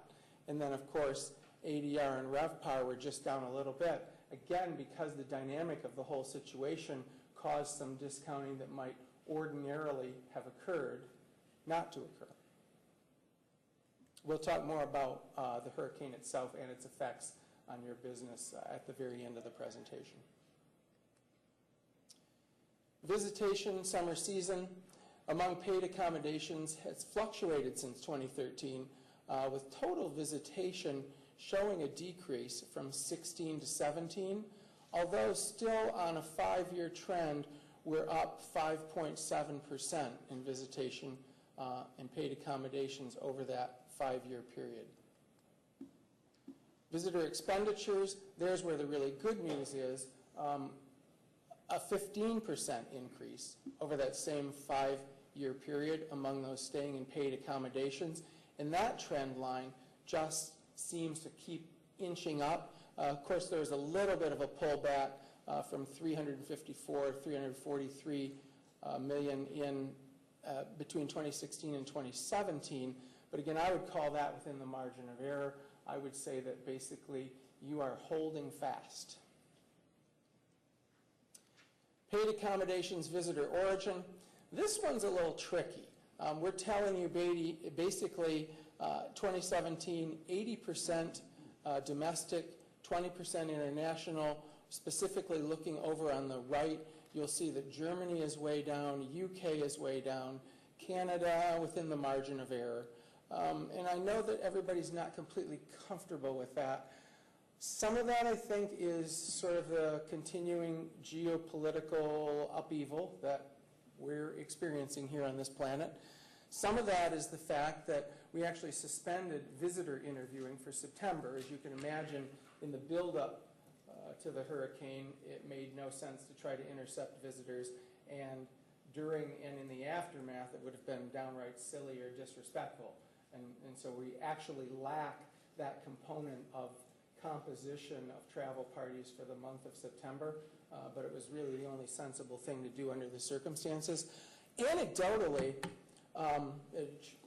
And then, of course, ADR and RevPAR were just down a little bit. Again, because the dynamic of the whole situation caused some discounting that might ordinarily have occurred not to occur. We'll talk more about the hurricane itself and its effects on your business at the very end of the presentation. Visitation, summer season, among paid accommodations has fluctuated since 2013, with total visitation showing a decrease from 16 to 17, although still on a 5-year trend, we're up 5.7% in visitation and paid accommodations over that 5-year period. Visitor expenditures, there's where the really good news is, a 15% increase over that same 5-year period among those staying in paid accommodations. And that trend line just seems to keep inching up. Of course, there was a little bit of a pullback from 354, 343 million in between 2016 and 2017. But again, I would call that within the margin of error. I would say that basically you are holding fast. Paid accommodations visitor origin. This one's a little tricky. We're telling you basically 2017, 80% domestic, 20% international. Specifically looking over on the right, you'll see that Germany is way down, UK is way down, Canada within the margin of error. And I know that everybody's not completely comfortable with that. Some of that, I think, is sort of the continuing geopolitical upheaval that we're experiencing here on this planet. Some of that is the fact that we actually suspended visitor interviewing for September. As you can imagine, in the build-up to the hurricane, it made no sense to try to intercept visitors. And during and in the aftermath, it would have been downright silly or disrespectful. And so we actually lack that component of composition of travel parties for the month of September, but it was really the only sensible thing to do under the circumstances. Anecdotally,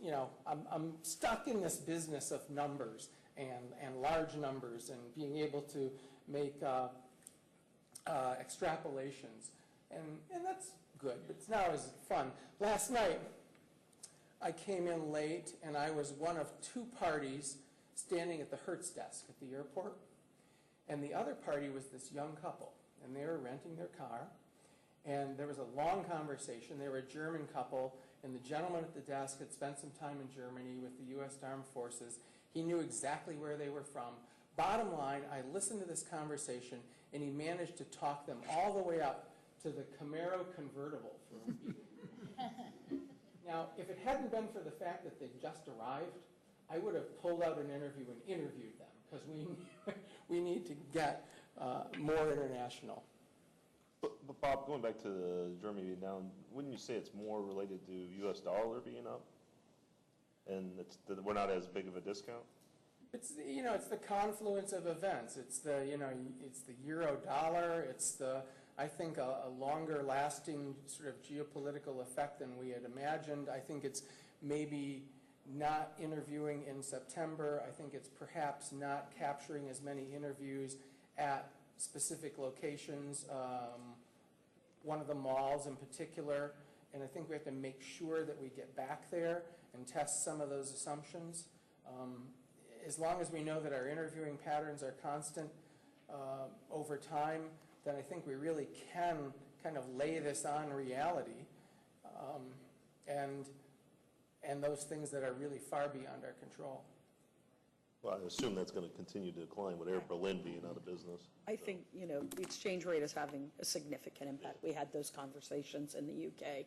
you know, I'm stuck in this business of numbers and large numbers and being able to make extrapolations, and that's good, but it's not as fun. Last night, I came in late, and I was one of 2 parties standing at the Hertz desk at the airport, and the other party was this young couple, and they were renting their car, and there was a long conversation. They were a German couple, and the gentleman at the desk had spent some time in Germany with the U.S. Armed Forces. He knew exactly where they were from. Bottom line, I listened to this conversation, and he managed to talk them all the way up to the Camaro convertible for a meeting. Now, if it hadn't been for the fact that they'd just arrived, I would have pulled out an interview and interviewed them, because we need to get more international. But Bob, going back to the Germany being down, wouldn't you say it's more related to U.S. dollar being up, and we're not as big of a discount? It's it's the confluence of events. It's the it's the euro dollar. It's the I think a longer lasting sort of geopolitical effect than we had imagined. I think it's maybe not interviewing in September. I think it's perhaps not capturing as many interviews at specific locations, one of the malls in particular, and I think we have to make sure that we get back there and test some of those assumptions. As long as we know that our interviewing patterns are constant over time, then I think we really can kind of lay this on reality and those things that are really far beyond our control. Well, I assume that's going to continue to decline with Air Berlin being out of business. I think, the exchange rate is having a significant impact. We had those conversations in the UK.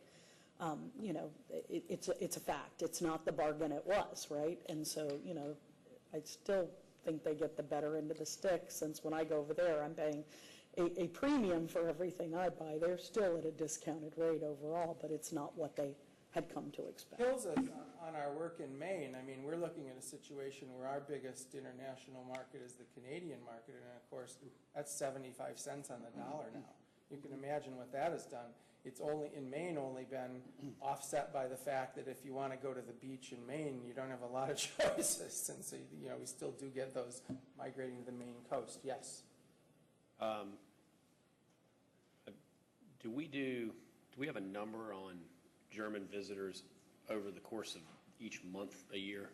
It's a fact. It's not the bargain it was, right? And so, I still think they get the better end of the stick, since when I go over there, I'm paying a premium for everything I buy. They're still at a discounted rate overall, but it's not what they had come to expect. Kills us on our work in Maine. I mean, we're looking at a situation where our biggest international market is the Canadian market, and of course, that's 75 cents on the dollar now. You can imagine what that has done. It's only, in Maine, only been offset by the fact that if you want to go to the beach in Maine, you don't have a lot of choices. And so, we still do get those migrating to the Maine coast. Yes? Do we have a number on German visitors over the course of each month a year?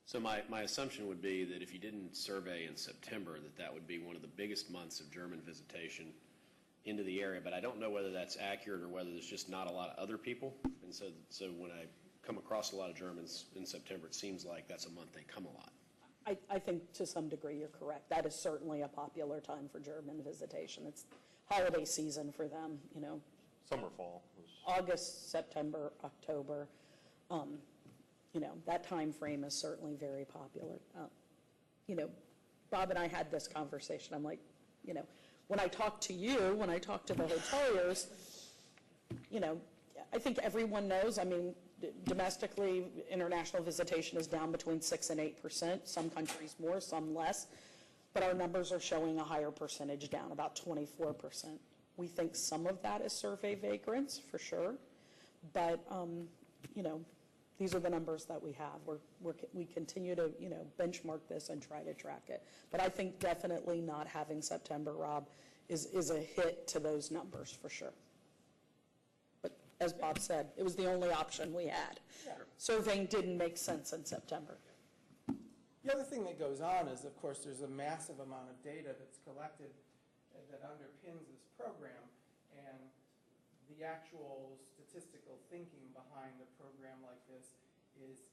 So my assumption would be that if you didn't survey in September, that would be one of the biggest months of German visitation into the area, but I don't know whether that's accurate or whether there's just not a lot of other people. And so when I come across a lot of Germans in September, it seems like that's a month they come a lot. I think to some degree you're correct. That is certainly a popular time for German visitation. It's holiday season for them, Summer, fall. August, September, October. That time frame is certainly very popular. Bob and I had this conversation. I'm like, when I talk to you, when I talk to the hoteliers, I think everyone knows, domestically, international visitation is down between 6% and 8%, some countries more, some less, but our numbers are showing a higher percentage down, about 24%. We think some of that is survey vagrants, for sure, but, these are the numbers that we have. We continue to, benchmark this and try to track it. But I think definitely not having September, Rob, is a hit to those numbers for sure. But as Bob said, it was the only option we had. Yeah. Surveying didn't make sense in September. The other thing that goes on is, of course, there's a massive amount of data that's collected that underpins this program, and the actual statistical thinking behind a program like this is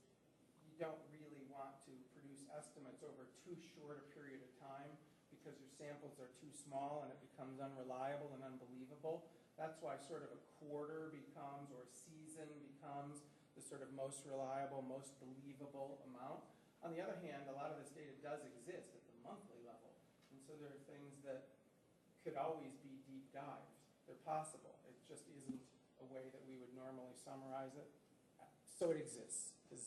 you don't really want to produce estimates over too short a period of time because your samples are too small and it becomes unreliable and unbelievable. That's why sort of a quarter becomes, or a season becomes, the sort of most reliable, most believable amount. On the other hand, a lot of this data does exist at the monthly level, and so there are things that could always be deep dives. They're possible. It just isn't a way that we would normally summarize it. So it exists, is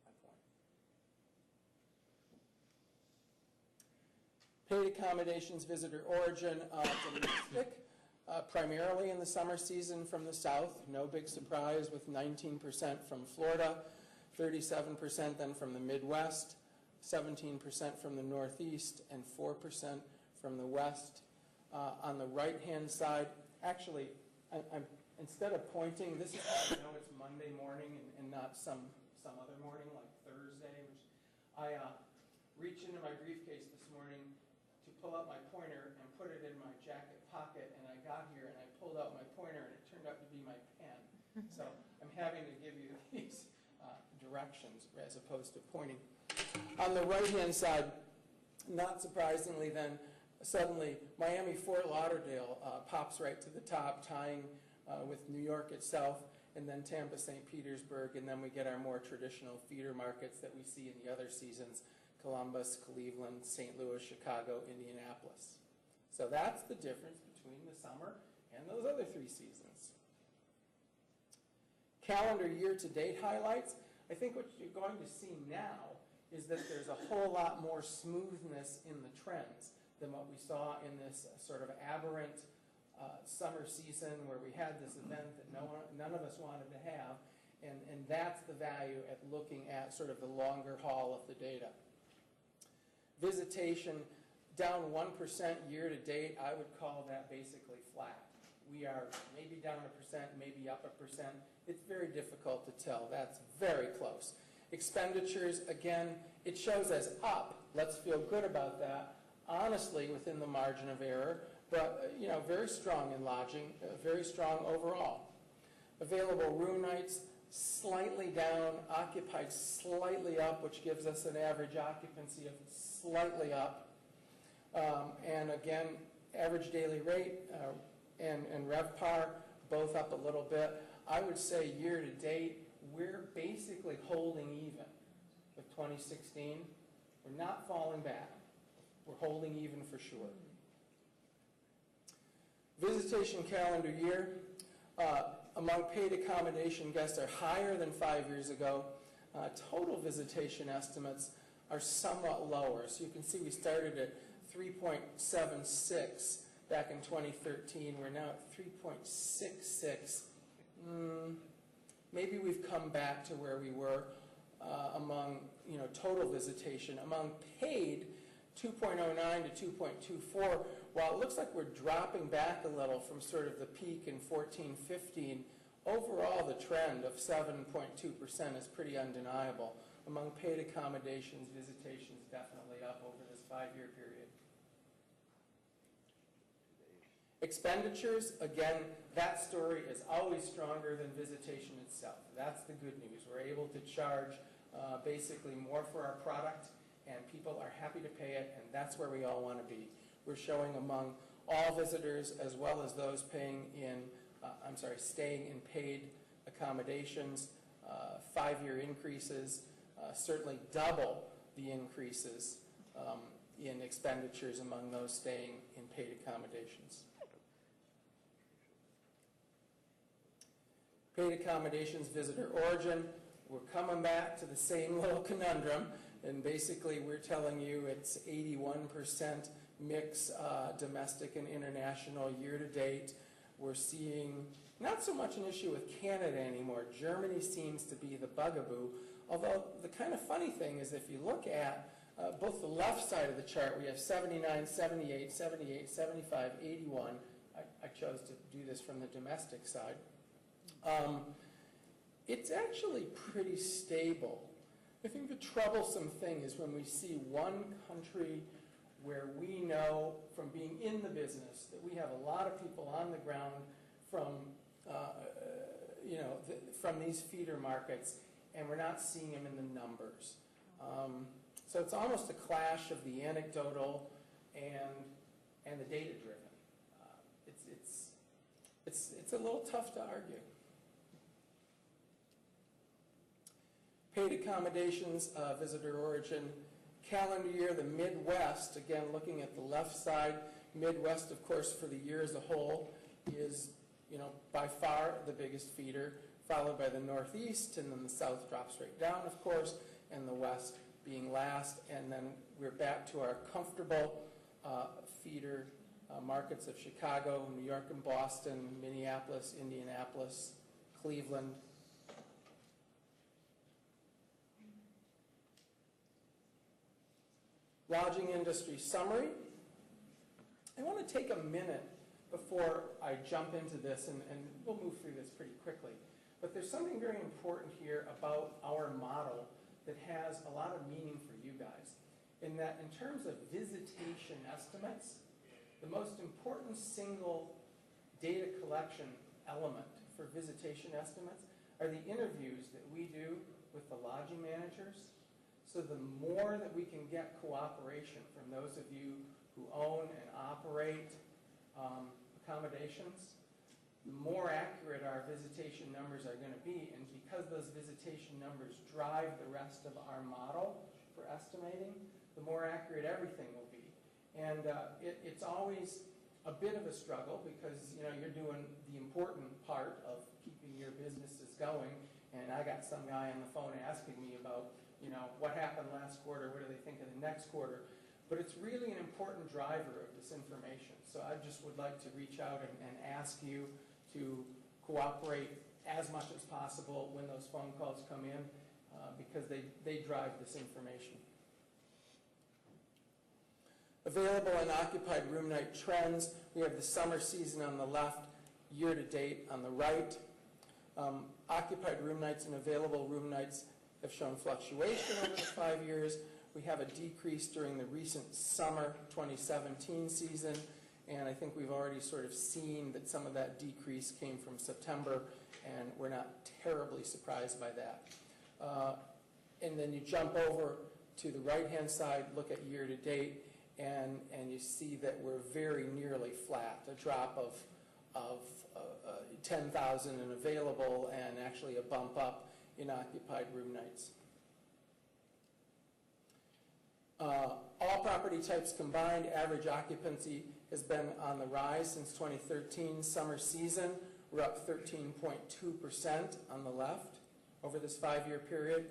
my point. Paid accommodations, visitor origin, domestic, primarily in the summer season from the south. No big surprise, with 19% from Florida, 37% then from the Midwest, 17% from the Northeast, and 4% from the West. On the right-hand side, actually, I'm instead of pointing, this is how I know it's Monday morning and not some other morning like Thursday, which I reached into my briefcase this morning to pull out my pointer and put it in my jacket pocket, and I got here and I pulled out my pointer and it turned out to be my pen. So I'm having to give you these directions as opposed to pointing. On the right-hand side, not surprisingly then, suddenly Miami-Fort Lauderdale pops right to the top, tying with New York itself, and then Tampa-St. Petersburg, and then we get our more traditional feeder markets that we see in the other seasons, Columbus, Cleveland, St. Louis, Chicago, Indianapolis. So that's the difference between the summer and those other three seasons. Calendar year-to-date highlights. I think what you're going to see now is that there's a whole lot more smoothness in the trends than what we saw in this sort of aberrant summer season where we had this event that none of us wanted to have, and that's the value at looking at sort of the longer haul of the data. Visitation down 1% year to date. I would call that basically flat. We are maybe down 1%, maybe up 1%. It's very difficult to tell. That's very close. Expenditures, again, it shows as up. Let's feel good about that. Honestly, within the margin of error, but very strong in lodging, very strong overall. Available room nights slightly down, occupied slightly up, which gives us an average occupancy of slightly up. And again, average daily rate and RevPAR both up a little bit. I would say year to date, we're basically holding even with 2016. We're not falling back. We're holding even for sure. Visitation calendar year. Among paid accommodation guests are higher than 5 years ago. Total visitation estimates are somewhat lower. So you can see we started at 3.76 back in 2013. We're now at 3.66. Maybe we've come back to where we were among, total visitation. Among paid, 2.09 to 2.24. While it looks like we're dropping back a little from sort of the peak in 14-15, overall the trend of 7.2% is pretty undeniable. Among paid accommodations, visitation is definitely up over this 5-year period. Expenditures, again, that story is always stronger than visitation itself. That's the good news. We're able to charge basically more for our product, and people are happy to pay it, and that's where we all want to be. We're showing among all visitors, as well as those staying in paid accommodations, 5-year increases, certainly double the increases in expenditures among those staying in paid accommodations. Paid accommodations, visitor origin, we're coming back to the same little conundrum, and basically we're telling you it's 81% mix domestic and international year to date. We're seeing not so much an issue with Canada anymore. Germany seems to be the bugaboo, although the kind of funny thing is if you look at both the left side of the chart, we have 79, 78, 78, 75, 81. I chose to do this from the domestic side. It's actually pretty stable. I think the troublesome thing is when we see one country where we know from being in the business that we have a lot of people on the ground from, from these feeder markets, and we're not seeing them in the numbers. So it's almost a clash of the anecdotal and the data-driven. It's a little tough to argue. Paid accommodations, visitor origin, calendar year, the Midwest, again looking at the left side, Midwest, of course, for the year as a whole is, by far the biggest feeder, followed by the Northeast, and then the South drops straight down, of course, and the West being last, and then we're back to our comfortable feeder markets of Chicago, New York and Boston, Minneapolis, Indianapolis, Cleveland. Lodging industry summary. I want to take a minute before I jump into this, and we'll move through this pretty quickly. But there's something very important here about our model that has a lot of meaning for you guys. In that, in terms of visitation estimates, the most important single data collection element for visitation estimates are the interviews that we do with the lodging managers. So the more that we can get cooperation from those of you who own and operate accommodations, the more accurate our visitation numbers are going to be. And because those visitation numbers drive the rest of our model for estimating, the more accurate everything will be. And it's always a bit of a struggle because you're doing the important part of keeping your businesses going. And I got some guy on the phone asking me about what happened last quarter, what do they think of the next quarter? But it's really an important driver of this information. So I just would like to reach out and ask you to cooperate as much as possible when those phone calls come in because they drive this information. Available and occupied room night trends. We have the summer season on the left, year to date on the right. Occupied room nights and available room nights have shown fluctuation over the 5 years. We have a decrease during the recent summer 2017 season, and I think we've already sort of seen that some of that decrease came from September, and we're not terribly surprised by that. And then you jump over to the right-hand side, look at year-to-date, and you see that we're very nearly flat, a drop of 10,000 in available and actually a bump up in occupied room nights. All property types combined, average occupancy has been on the rise since 2013. Summer season, we're up 13.2% on the left over this 5-year period.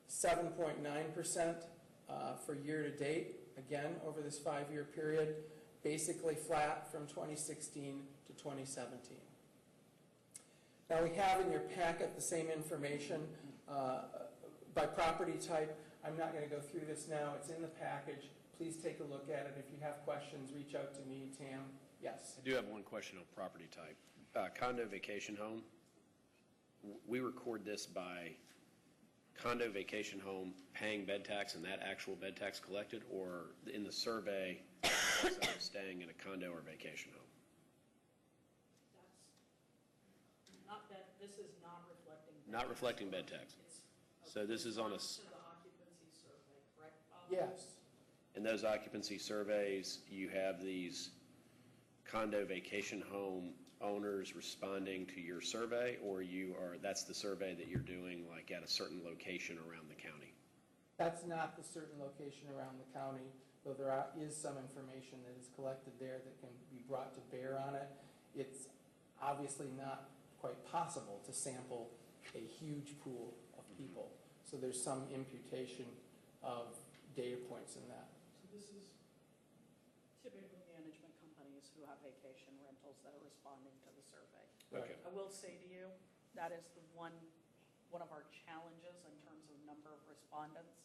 7.9% for year to date, again, over this 5-year period. basically flat from 2016 to 2017. Now we have in your packet the same information by property type. I'm not going to go through this now. It's in the package. Please take a look at it. If you have questions, reach out to me, Tam. Yes? I do have one question on property type. Condo vacation home, we record this by condo vacation home paying bed tax and that actual bed tax collected, or in the survey, staying in a condo or vacation home? Not that, this is not reflecting. Not reflecting bed tax. So this is on a... To the occupancy survey, correct, Bob? Yes. In those occupancy surveys, you have these condo vacation home owners responding to your survey, or that's the survey that you're doing like at a certain location around the county? That's not the certain location around the county, though there is some information that is collected there that can be brought to bear on it. It's obviously not quite possible to sample a huge pool of people. So there's some imputation of data points in that. So this is typically management companies who have vacation rentals that are responding to the survey. Okay. I will say to you, that is the one of our challenges in terms of number of respondents.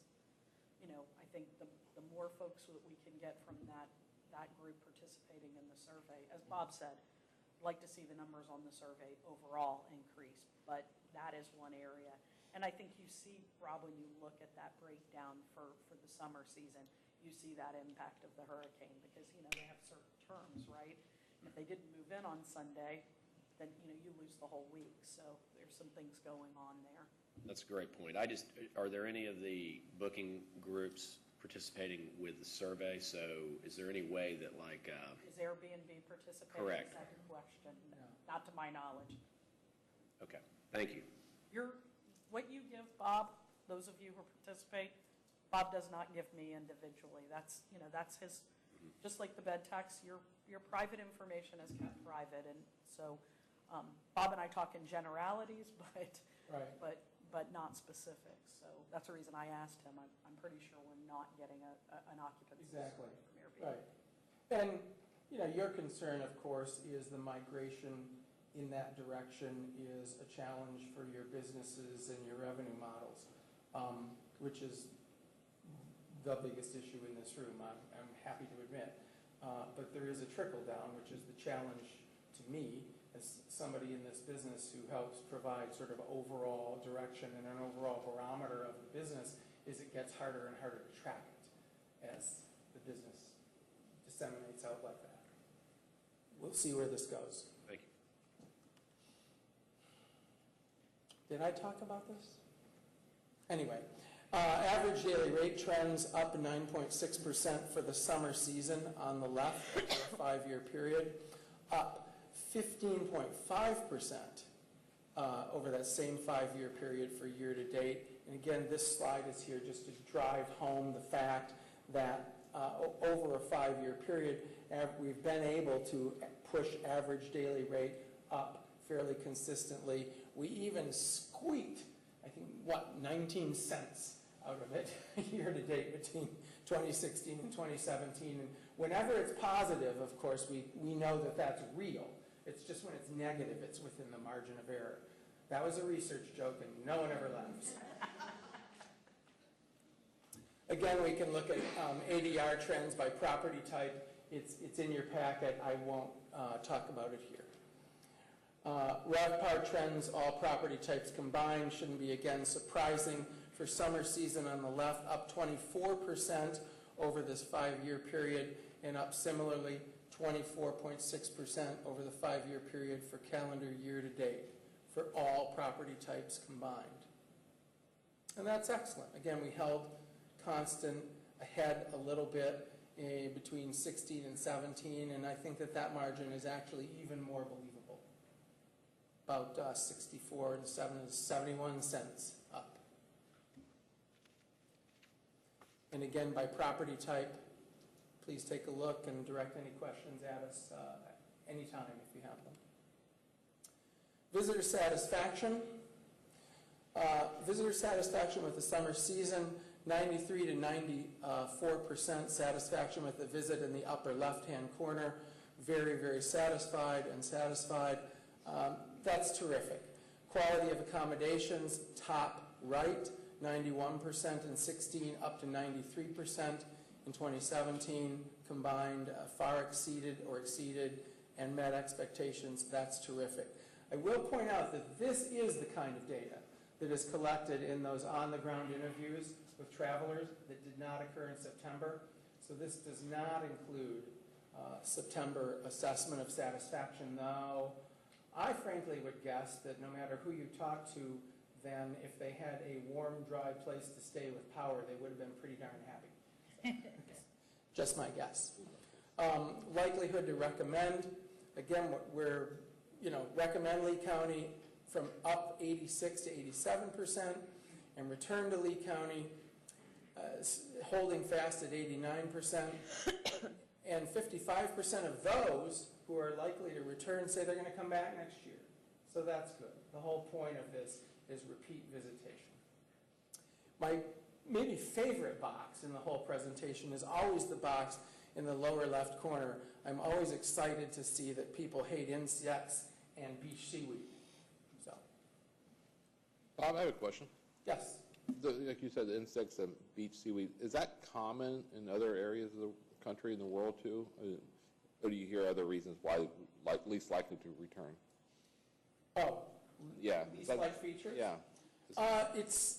You know, I think the more folks that we can get from that group participating in the survey, as Bob said, I'd like to see the numbers on the survey overall increase, but that is one area. And I think you see, Rob, when you look at that breakdown for the summer season, you see that impact of the hurricane because, you know, they have certain terms, right? If they didn't move in on Sunday, then, you know, you lose the whole week. So there's some things going on there. That's a great point. Are there any of the booking groups participating with the survey? So is there any way that like... Is Airbnb participating? Correct. Is that your question? No. Not to my knowledge. Okay, thank you. What you give Bob, those of you who participate, Bob does not give me individually. That's, you know, that's his, just like the bed tax, your private information is kept private. And so Bob and I talk in generalities, but not specifics. So that's the reason I asked him. I'm pretty sure we're not getting an occupancy Exactly. from Airbnb. Right. And, you know, your concern, of course, is the migration in that direction is a challenge for your businesses and your revenue models, which is the biggest issue in this room, I'm happy to admit. But there is a trickle down, which is the challenge to me as somebody in this business who helps provide sort of overall direction and an overall barometer of the business, is it gets harder and harder to track it as the business disseminates out like that. We'll see where this goes. Thank you. Did I talk about this? Anyway, average daily rate trends up 9.6% for the summer season on the left for a 5-year period, up 15.5% over that same 5-year period for year to date. And again, this slide is here just to drive home the fact that over a 5-year period, we've been able to push average daily rate up fairly consistently. We even squeaked, I think, 19 cents out of it year to date between 2016 and 2017. And whenever it's positive, of course, we know that that's real. It's just when it's negative, it's within the margin of error. That was a research joke, and no one ever laughs. Again, we can look at ADR trends by property type. It's in your packet. I won't talk about it here. RevPAR trends, all property types combined, shouldn't be, again, surprising. For summer season on the left, up 24% over this 5-year period, and up similarly 24.6% over the 5-year period for calendar year to date for all property types combined. And that's excellent. Again, we held constant ahead a little bit between 16 and 17, and I think that margin is actually even more believable. About 64 and 71 cents up. And again, by property type, please take a look and direct any questions at us anytime if you have them. Visitor satisfaction. Visitor satisfaction with the summer season 93 to 94% satisfaction with the visit in the upper left-hand corner. Very, very satisfied and satisfied. That's terrific. Quality of accommodations, top right, 91% in 16, up to 93% in 2017. Combined, far exceeded or exceeded and met expectations. That's terrific. I will point out that this is the kind of data that is collected in those on-the-ground interviews with travelers that did not occur in September. So this does not include September assessment of satisfaction, though I frankly would guess that no matter who you talk to, then if they had a warm, dry place to stay with power, they would have been pretty darn happy. Just my guess. Likelihood to recommend, again, we're, recommend Lee County from up 86 to 87%, and return to Lee County holding fast at 89%, and 55% of those who are likely to return say they're going to come back next year. So that's good. The whole point of this is repeat visitation. My maybe favorite box in the whole presentation is always the box in the lower left corner. I'm always excited to see that people hate insects and beach seaweed. So, Bob, I have a question. yes. Like you said, the insects and beach seaweed, is that common in other areas of the country and the world too? Or do you hear other reasons why least likely to return? Oh, yeah. These like features? Yeah. It's,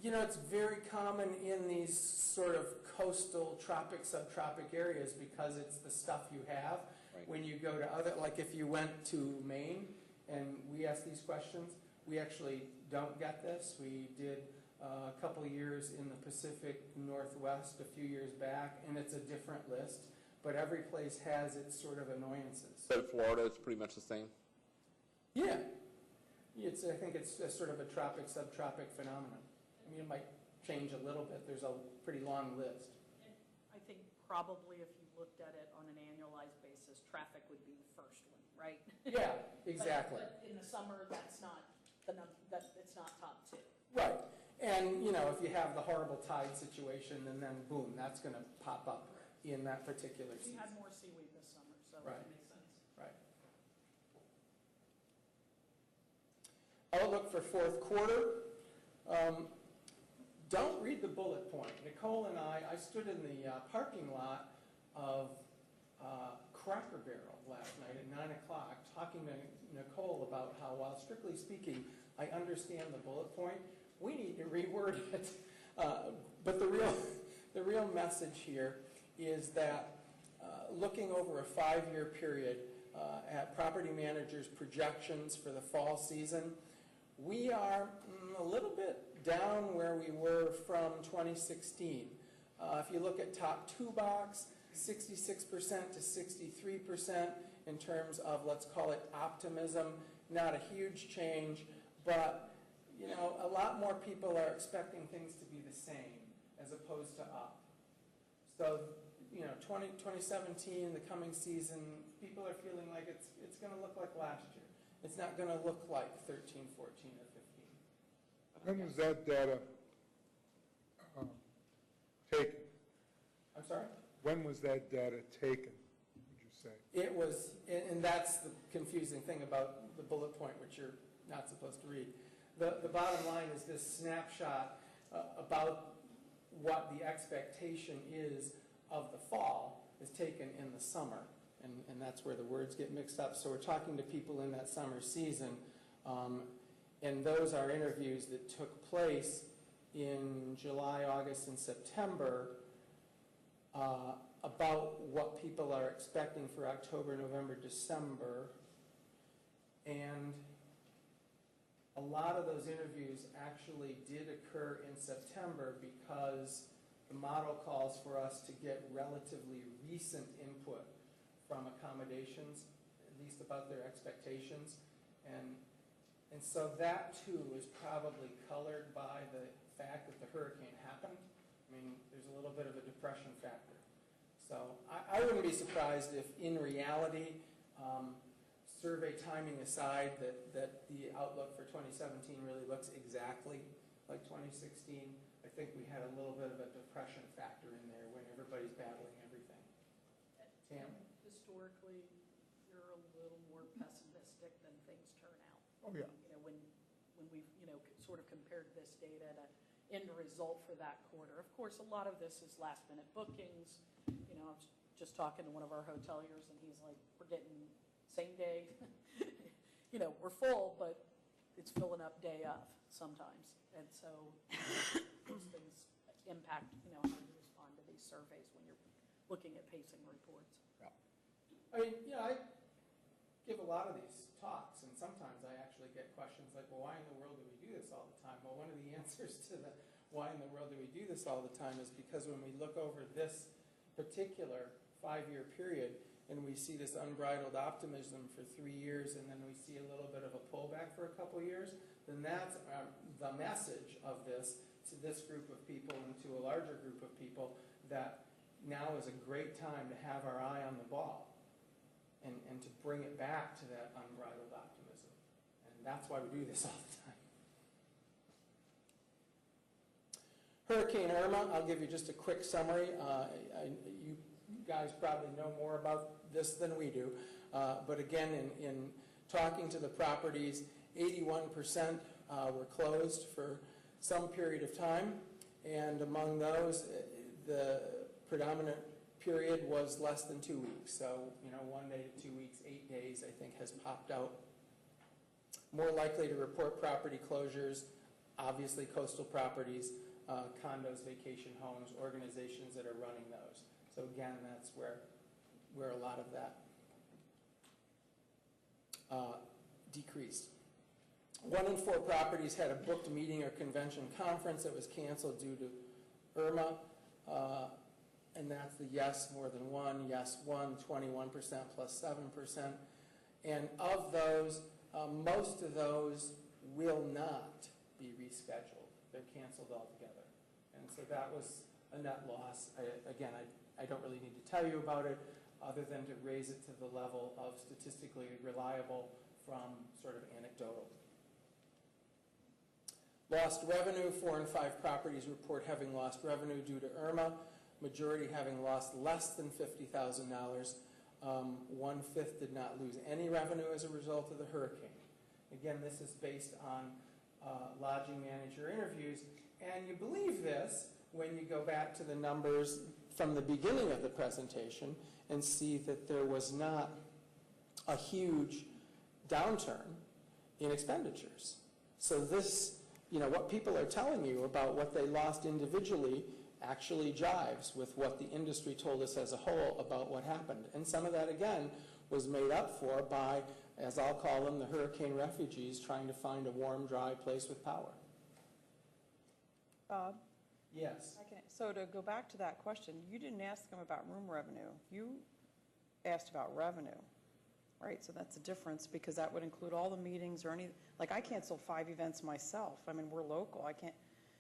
it's very common in these sort of coastal, tropic, subtropic areas because it's the stuff you have. Right. When you go to other, like if you went to Maine and we ask these questions, we actually don't get this. We did a couple of years in the Pacific Northwest a few years back, and it's a different list. But every place has its sort of annoyances. But Florida, it's pretty much the same? Yeah. I think it's a sort of a tropic, subtropic phenomenon. I mean, it might change a little bit. There's a pretty long list. And I think probably if you looked at it on an annualized basis, traffic would be the first one, right? Yeah, exactly. But in the summer, that's not it's not top two. Right. And, if you have the horrible tide situation, and then boom, that's going to pop up in that particular season. We had more seaweed this summer, so Right. it makes sense. Right. Outlook for fourth quarter. Don't read the bullet point. Nicole and I stood in the parking lot of Cracker Barrel last night at 9 o'clock talking to Nicole about how, while strictly speaking, I understand the bullet point, we need to reword it. But the real message here is that looking over a 5-year period at property managers' projections for the fall season, we are a little bit down where we were from 2016. If you look at top 2 box, 66% to 63% in terms of, let's call it optimism. Not a huge change, but a lot more people are expecting things to be the same as opposed to up. So 2017, the coming season, people are feeling like it's going to look like last year. It's not going to look like 13, 14, or 15. When was that data taken? I'm sorry? When was that data taken, would you say? It was, and that's the confusing thing about the bullet point, which you're not supposed to read. The bottom line is this snapshot about what the expectation is of the fall is taken in the summer, and that's where the words get mixed up. So we're talking to people in that summer season, and those are interviews that took place in July, August, and September about what people are expecting for October, November, December, and a lot of those interviews actually did occur in September because the model calls for us to get relatively recent input from accommodations, at least about their expectations. And so that, too, is probably colored by the fact that the hurricane happened. I mean, there's a little bit of a depression factor. So I wouldn't be surprised if, in reality, survey timing aside, that the outlook for 2017 really looks exactly like 2016. 2016, I think we had a little bit of a depression factor in there when everybody's battling everything. Tam? Historically, you're a little more pessimistic than things turn out. Oh, yeah. When we've, sort of compared this data to end result for that quarter. Of course, a lot of this is last minute bookings. I was just talking to one of our hoteliers and he's like, we're getting same day, we're full, but it's filling up day of sometimes. And so those things impact, how you respond to these surveys when you're looking at pacing reports. I mean, I give a lot of these talks, and sometimes I actually get questions like, well, why in the world do we do this all the time? Well, one of the answers to the why in the world do we do this all the time is because when we look over this particular 5-year period and we see this unbridled optimism for 3 years and then we see a little bit of a pullback for a couple years, then that's the message of this to this group of people and to a larger group of people that now is a great time to have our eye on the ball. And to bring it back to that unbridled optimism. And that's why we do this all the time. Hurricane Irma, I'll give you just a quick summary. You guys probably know more about this than we do. But again, in talking to the properties, 81% were closed for some period of time. And among those, the predominant period was less than 2 weeks. So, 1 day to 2 weeks, 8 days, I think, has popped out. More likely to report property closures, obviously coastal properties, condos, vacation homes, organizations that are running those. So again, that's where a lot of that decreased. 1 in 4 properties had a booked meeting or convention conference that was canceled due to Irma. And that's the yes, more than one, yes, 1, 21% plus 7%. And of those, most of those will not be rescheduled. They're canceled altogether. And so that was a net loss. I don't really need to tell you about it other than to raise it to the level of statistically reliable from sort of anecdotal. Lost revenue, 4 in 5 properties report having lost revenue due to Irma. Majority having lost less than $50,000. 1/5 did not lose any revenue as a result of the hurricane. Again, this is based on lodging manager interviews. And you believe this when you go back to the numbers from the beginning of the presentation and see that there was not a huge downturn in expenditures. So this, what people are telling you about what they lost individually actually jives with what the industry told us as a whole about what happened. And some of that, again, was made up for by, as I'll call them, the hurricane refugees trying to find a warm, dry place with power. Bob? Yes. So to go back to that question, you didn't ask them about room revenue. You asked about revenue, right? So that's a difference because that would include all the meetings or any, like I canceled 5 events myself. I mean, we're local. I can't.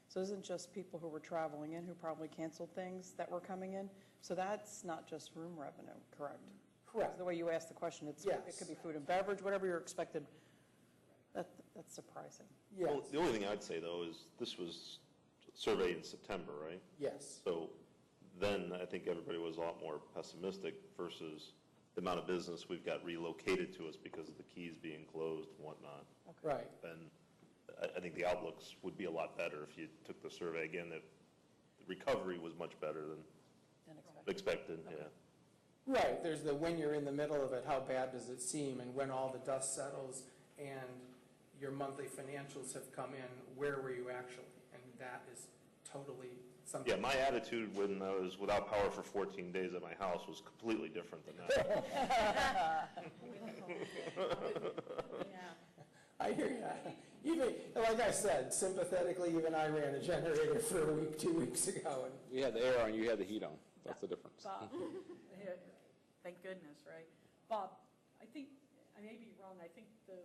So it isn't just people who were traveling in who probably canceled things that were coming in. So that's not just room revenue, correct? Correct. The way you asked the question, it could be food and beverage, whatever you're expected. That's surprising. Yes. Well, the only thing I'd say, though, is this was surveyed in September, right? Yes. So then I think everybody was a lot more pessimistic versus the amount of business we've got relocated to us because of the keys being closed and whatnot. Okay. Right. Then I think the outlooks would be a lot better if you took the survey again, that the recovery was much better than expected. Okay. Yeah. Right, there's the when you're in the middle of it, how bad does it seem, and when all the dust settles and your monthly financials have come in, where were you actually? And that is totally something. Yeah, my attitude when I was without power for 14 days at my house was completely different than that. I hear you. Even, like I said, sympathetically, even I ran a generator for a week 2 weeks ago. And we had the air on, you had the heat on. That's the difference. Bob, thank goodness, right? Bob, I think, I may be wrong, I think the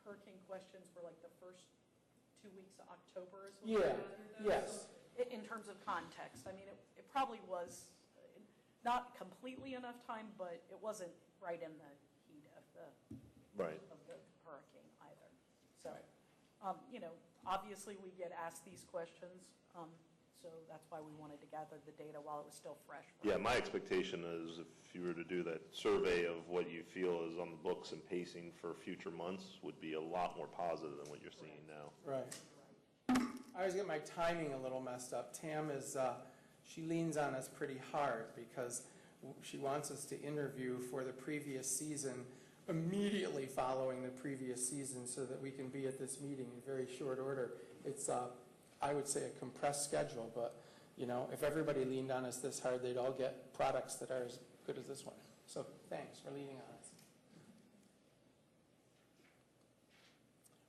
hurricane questions were like the first 2 weeks of October is when we got through those. Yes. So in terms of context, I mean, it probably was not completely enough time, but it wasn't right in the heat of the hurricane either. So, Obviously, we get asked these questions, so that's why we wanted to gather the data while it was still fresh. Yeah, my expectation is if you were to do that survey of what you feel is on the books and pacing for future months would be a lot more positive than what you're seeing now. Right. I always get my timing a little messed up. Tam is, she leans on us pretty hard because she wants us to interview for the previous season immediately following the previous season so that we can be at this meeting in very short order. It's, I would say, a compressed schedule, but, you know, if everybody leaned on us this hard, they'd all get products that are as good as this one. So thanks for leaning on us.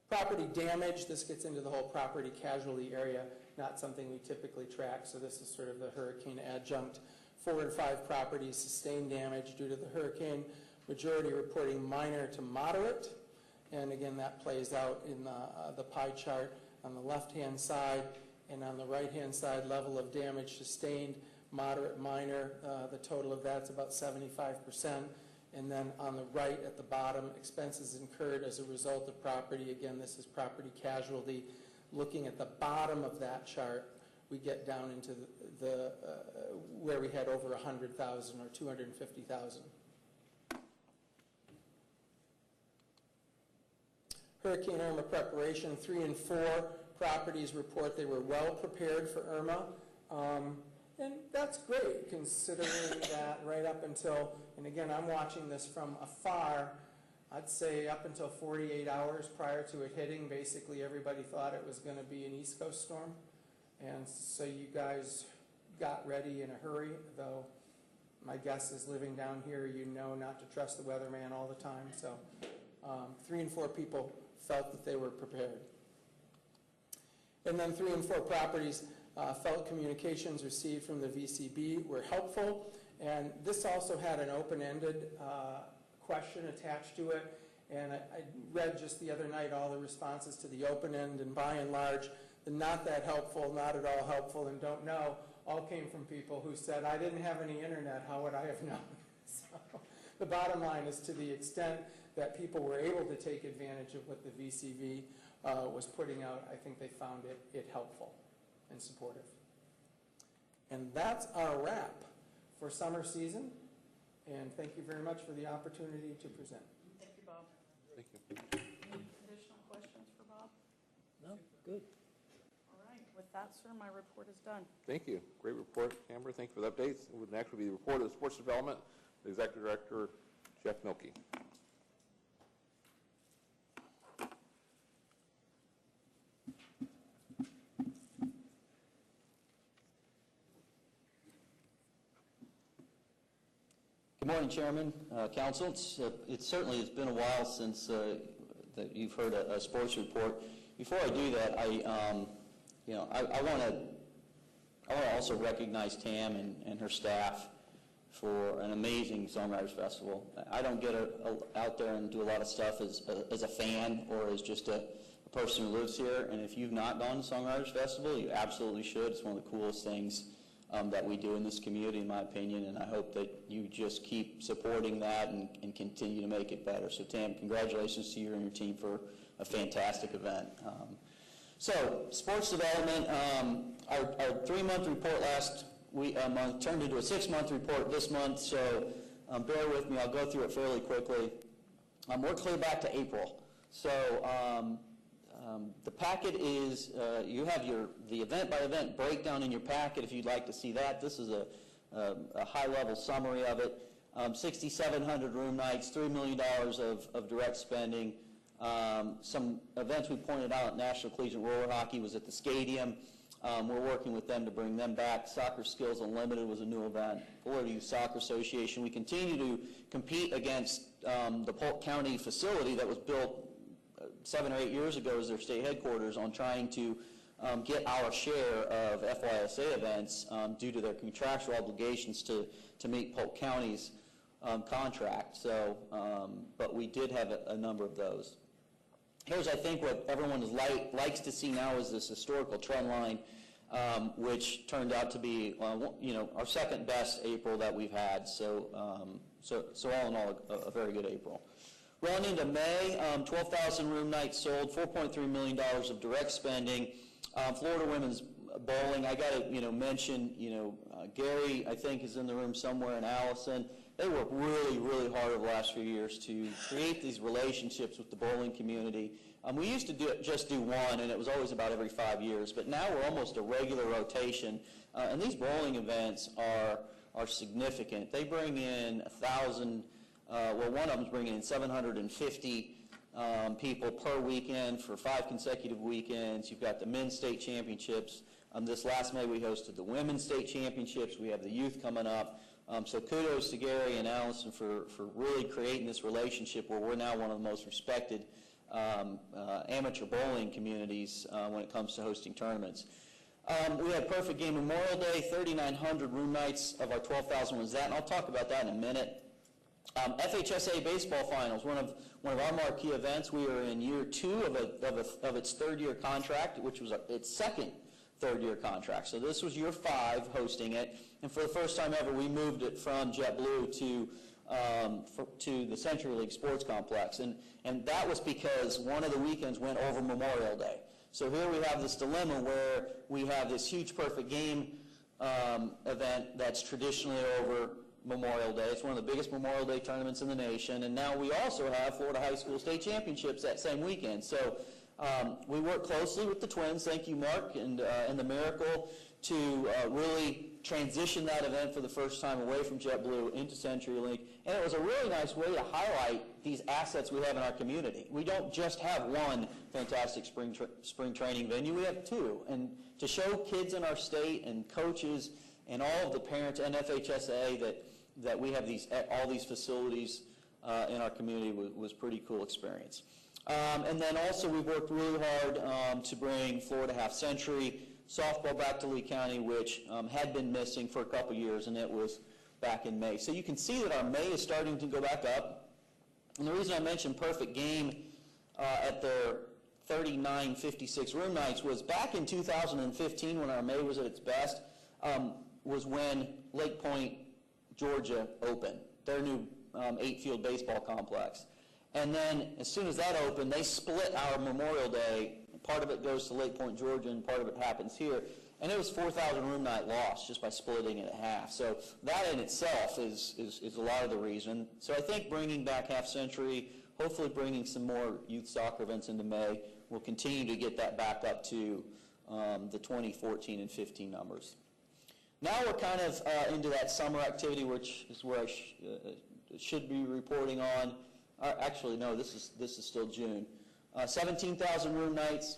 Property damage, this gets into the whole property casualty area, not something we typically track, so this is sort of the hurricane adjunct. 4 and 5 properties sustained damage due to the hurricane, majority reporting minor to moderate, and again that plays out in the pie chart on the left-hand side, and on the right-hand side, level of damage sustained, moderate, minor, the total of that's about 75%. And then on the right at the bottom, expenses incurred as a result of property. Again, this is property casualty. Looking at the bottom of that chart, we get down into the where we had over 100,000 or 250,000. Hurricane Irma preparation, 3 and 4 properties report they were well prepared for Irma. And that's great, considering that right up until, and again, I'm watching this from afar, I'd say up until 48 hours prior to it hitting, basically everybody thought it was going to be an East Coast storm. And so you guys got ready in a hurry, though my guess is living down here, you know not to trust the weatherman all the time. So 3 and 4 people felt that they were prepared. And then 3 and 4 properties felt communications received from the VCB were helpful. And this also had an open-ended question attached to it. And I read just the other night all the responses to the open-end, and by and large, the not that helpful, not at all helpful, and don't know, all came from people who said, I didn't have any internet, how would I have known? So the bottom line is, to the extent that people were able to take advantage of what the VCV was putting out, I think they found it helpful and supportive. And that's our wrap for summer season. And thank you very much for the opportunity to present. Thank you, Bob. Thank you. Any additional questions for Bob? No, good. All right. With that, sir, my report is done. Thank you. Great report, Amber. Thank you for the updates. It would next be the report of the Sports Development, the Executive Director, Jeff Milkey. Good morning, Chairman, Council. It certainly has been a while since that you've heard a sports report. Before I do that, I want to also recognize Tam and her staff for an amazing Songwriters Festival. I don't get out there and do a lot of stuff as a fan or as just a person who lives here. And if you've not gone to Songwriters Festival, you absolutely should. It's one of the coolest things that we do in this community, in my opinion, and I hope that you just keep supporting that and continue to make it better. So, Tam, congratulations to you and your team for a fantastic event. So, sports development, our 3-month report last month turned into a 6-month report this month, so bear with me. I'll go through it fairly quickly. We're clear back to April. So, the packet is, you have the event-by-event breakdown in your packet if you'd like to see that. This is a high-level summary of it. 6,700 room nights, $3 million of direct spending. Some events we pointed out, National Collegiate Roller Hockey was at the stadium. We're working with them to bring them back. Soccer Skills Unlimited was a new event. Florida Youth Soccer Association. We continue to compete against the Polk County facility that was built 7 or 8 years ago as their state headquarters on trying to get our share of FYSA events due to their contractual obligations to meet Polk County's contract. So, but we did have a number of those. Here's, I think, what everyone likes to see now is this historical trend line, which turned out to be, our second best April that we've had. So, so all in all, a very good April. Rolling into May, 12,000 room nights sold, $4.3 million of direct spending. Florida Women's Bowling, I got to mention, Gary, I think, is in the room somewhere, and Allison. They worked really, really hard over the last few years to create these relationships with the bowling community. We used to just do one, and it was always about every 5 years, but now we're almost a regular rotation, and these bowling events are significant. They bring in 1,000, one of them's bringing in 750 people per weekend for 5 consecutive weekends. You've got the men's state championships. This last May we hosted the women's state championships. We have the youth coming up. So kudos to Gary and Allison for really creating this relationship where we're now one of the most respected amateur bowling communities when it comes to hosting tournaments. We had Perfect Game Memorial Day, 3,900 room nights of our 12,000 was that, and I'll talk about that in a minute. FHSA Baseball Finals, one of our marquee events. We are in year 2 of its third-year contract, which was its second third-year contract. So this was year 5 hosting it, and for the first time ever, we moved it from JetBlue to the Century League Sports Complex, and that was because one of the weekends went over Memorial Day. So here we have this dilemma where we have this huge Perfect Game event that's traditionally over Memorial Day. It's one of the biggest Memorial Day tournaments in the nation, and now we also have Florida High School State Championships that same weekend. So we work closely with the Twins, thank you Mark, and the Miracle, to really transition that event for the first time away from JetBlue into CenturyLink, and it was a really nice way to highlight these assets we have in our community. We don't just have one fantastic spring training venue, we have 2, and to show kids in our state and coaches and all of the parents and FHSA that we have all these facilities in our community was pretty cool experience. And then also we've worked really hard to bring Florida Half Century softball back to Lee County, which had been missing for a couple years, and it was back in May. So you can see that our May is starting to go back up. And the reason I mentioned Perfect Game at their 3,956 room nights was back in 2015 when our May was at its best, was when Lake Point, Georgia opened, their new 8-field baseball complex. And then as soon as that opened, they split our Memorial Day. Part of it goes to Lake Point, Georgia, and part of it happens here. And it was 4,000 room night loss just by splitting it in half. So that in itself is a lot of the reason. So I think bringing back Half Century, hopefully bringing some more youth soccer events into May, will continue to get that back up to the 2014 and 15 numbers. Now we're kind of into that summer activity, which is where I should be reporting on. Actually, no, this is still June. 17,000 room nights,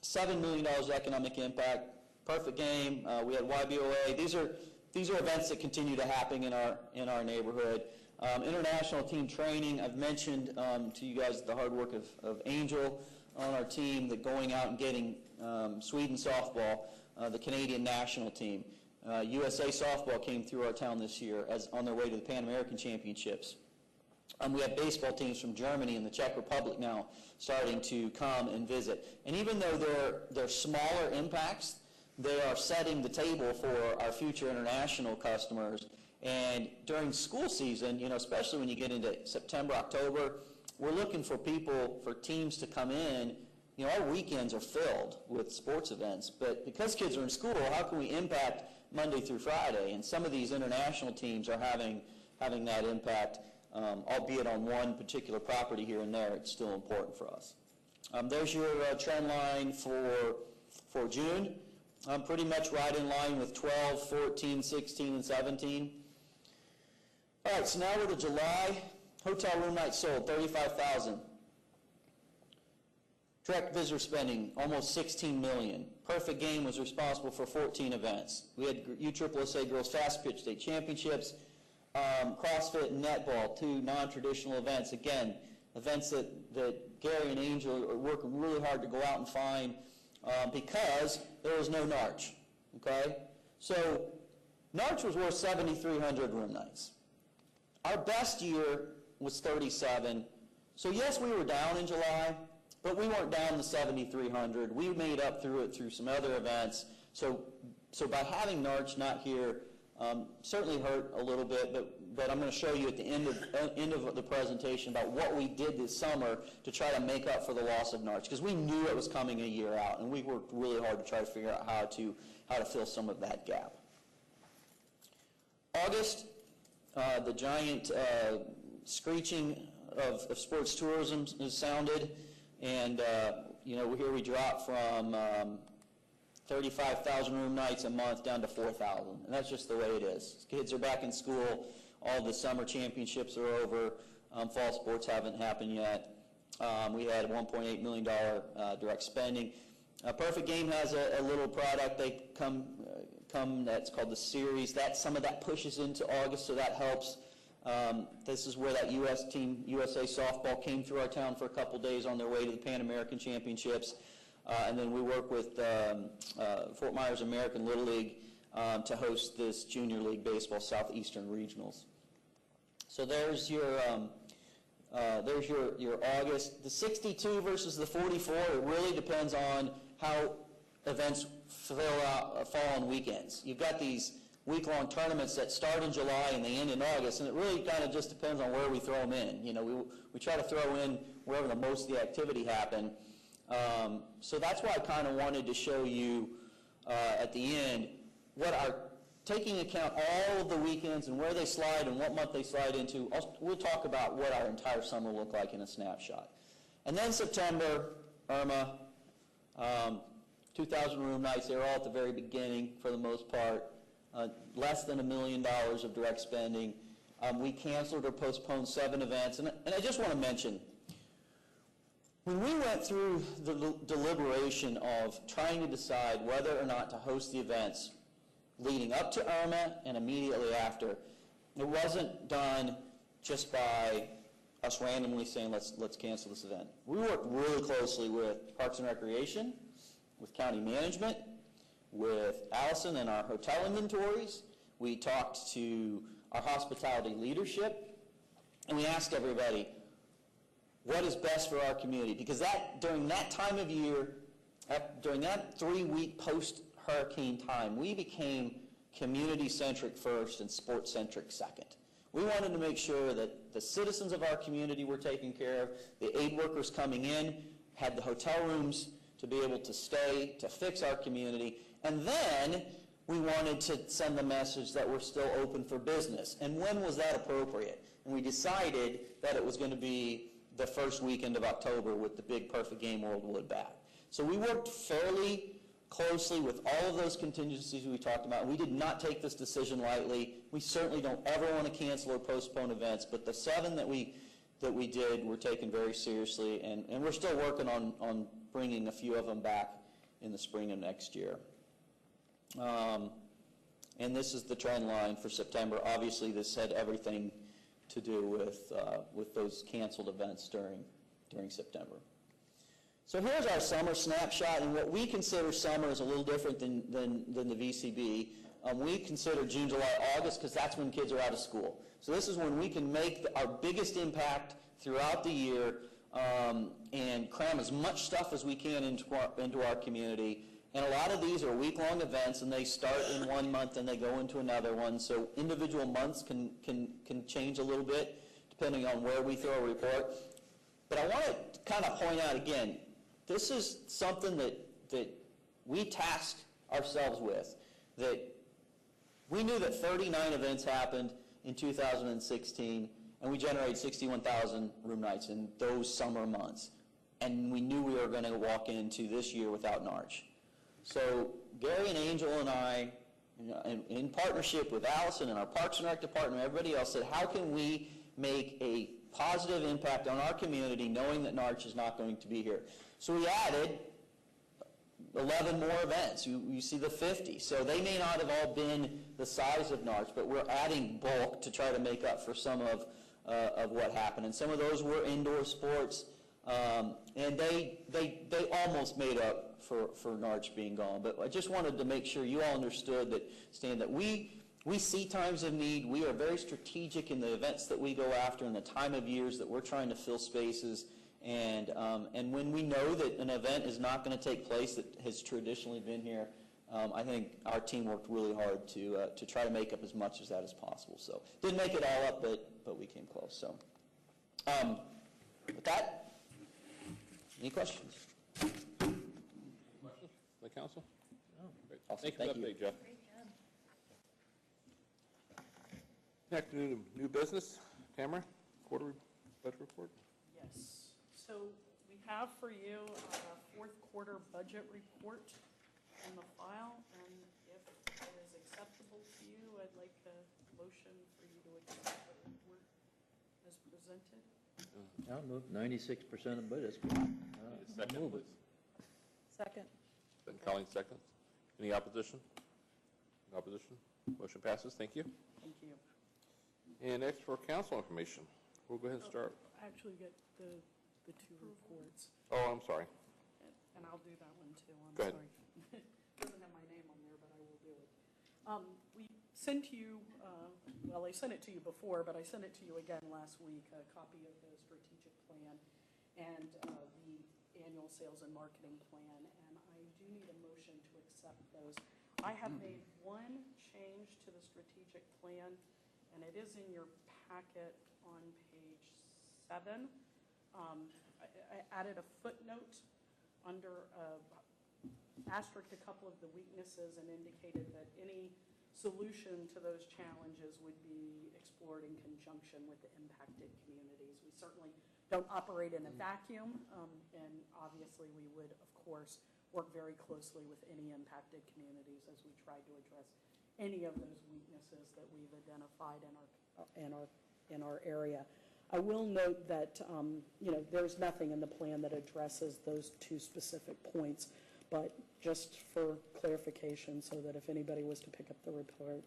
$7 million economic impact, Perfect Game. We had YBOA. These are events that continue to happen in our neighborhood. International team training. I've mentioned to you guys the hard work of Angel on our team, that going out and getting Sweden softball, the Canadian national team. USA softball came through our town this year as on their way to the Pan American Championships. We have baseball teams from Germany and the Czech Republic now starting to come and visit. And even though they're smaller impacts, they are setting the table for our future international customers. And during school season, especially when you get into September, October, we're looking for teams to come in. Our weekends are filled with sports events, but because kids are in school, how can we impact Monday through Friday? And some of these international teams are having that impact. Albeit on one particular property here and there, it's still important for us. There's your trend line for June. Pretty much right in line with 12, 14, 16, and 17. All right, so now we're to July. Hotel room nights sold, 35,000. Direct visitor spending, almost 16 million. Perfect Game was responsible for 14 events. We had USSSA Girls Fast Pitch State Championships, CrossFit and netball, 2 non-traditional events. Again, events that Gary and Angel are working really hard to go out and find because there was no NARCH, okay? So NARCH was worth 7,300 room nights. Our best year was 37. So yes, we were down in July, but we weren't down to 7,300. We made up through some other events. So by having NARCH not here, certainly hurt a little bit, but but I'm going to show you at the end of the presentation about what we did this summer to try to make up for the loss of Narch, because we knew it was coming a year out, and we worked really hard to try to figure out how to fill some of that gap. August, the giant screeching of sports tourism is sounded, and here we dropped from 35,000 room nights a month down to 4,000, and that's just the way it is. Kids are back in school, all the summer championships are over, fall sports haven't happened yet. We had $1.8 million direct spending. Perfect Game has a little product they come that's called the Series. Some of that pushes into August, so that helps. This is where that USA softball came through our town for a couple days on their way to the Pan American Championships. And then we work with Fort Myers American Little League to host this Junior League Baseball Southeastern Regionals. So there's your August. The 62 versus the 44, it really depends on how events fall on weekends. You've got these week-long tournaments that start in July and they end in August, and it really kind of just depends on where we throw them in. We try to throw in wherever the most of the activity happen. So that's why I kind of wanted to show you at the end taking account all of the weekends and where they slide and what month they slide into. We'll talk about what our entire summer looked like in a snapshot. And then September, Irma, 2,000 room nights. They were all at the very beginning for the most part. Less than $1 million of direct spending. We canceled or postponed 7 events. And I just want to mention, when we went through the deliberation of trying to decide whether or not to host the events leading up to Irma and immediately after, it wasn't done just by us randomly saying, let's cancel this event. We worked really closely with Parks and Recreation, with county management, with Allison and our hotel inventories. We talked to our hospitality leadership, and we asked everybody, what is best for our community? Because during that time of year, during that 3-week post-hurricane time, we became community-centric first and sports-centric second. We wanted to make sure that the citizens of our community were taken care of, the aid workers coming in had the hotel rooms to be able to stay, to fix our community, and then we wanted to send the message that we're still open for business. And when was that appropriate? And we decided that it was going to be the first weekend of October with the big Perfect Game World Wood Bat. So we worked fairly closely with all of those contingencies we talked about. We did not take this decision lightly. We certainly don't ever want to cancel or postpone events, but the 7 that we did were taken very seriously, and we're still working on bringing a few of them back in the spring of next year. And this is the trend line for September. Obviously, this had everything to do with those canceled events during September. So here's our summer snapshot, and what we consider summer is a little different than the VCB. We consider June, July, August, because that's when kids are out of school. So this is when we can make our biggest impact throughout the year and cram as much stuff as we can into our community. And a lot of these are week-long events, and they start in one month and they go into another one. So individual months can change a little bit depending on where we throw a report. But I want to kind of point out again, this is something that we tasked ourselves with, that we knew that 39 events happened in 2016, and we generated 61,000 room nights in those summer months. And we knew we were going to walk into this year without Narch. So Gary and Angel and I, in partnership with Allison and our Parks and Rec department and everybody else, said, how can we make a positive impact on our community knowing that Narch is not going to be here? So we added 11 more events. You see the 50. So they may not have all been the size of Narch, but we're adding bulk to try to make up for some of what happened. And some of those were indoor sports, and they almost made up for Narch being gone. But I just wanted to make sure you all understood that, Stan, that we see times of need. We are very strategic in the events that we go after and the time of years that we're trying to fill spaces. And when we know that an event is not going to take place that has traditionally been here, I think our team worked really hard to try to make up as much as that as possible. So didn't make it all up, but we came close. So with that, any questions? Questions from the council? Great. Awesome. Thank you for the update, Jeff. Next, new business. Tamara, quarter budget report. Yes. So we have for you a fourth quarter budget report in the file, and if it is acceptable to you, I'd like a motion for you to accept the report as presented. I'll move 96% of budget. Second, please. Second. Then Colleen seconds. Any opposition? No opposition? Motion passes. Thank you. Thank you. And next for council information. We'll go ahead and start. Actually get the two reports, Oh, I'm sorry. and I'll do that one too, I'm Go ahead. sorry. Doesn't have my name on there, but I will do it. We sent you, well, I sent it to you before, but I sent it to you again last week, a copy of the strategic plan and the annual sales and marketing plan, and I do need a motion to accept those. I have made one change to the strategic plan, and it is in your packet on page 7. I added a footnote under asterisk a couple of the weaknesses and indicated that any solution to those challenges would be explored in conjunction with the impacted communities. We certainly don't operate in a vacuum, and obviously we would, of course, work very closely with any impacted communities as we try to address any of those weaknesses that we've identified in our area. I will note that there's nothing in the plan that addresses those two specific points, but just for clarification, so that if anybody was to pick up the report,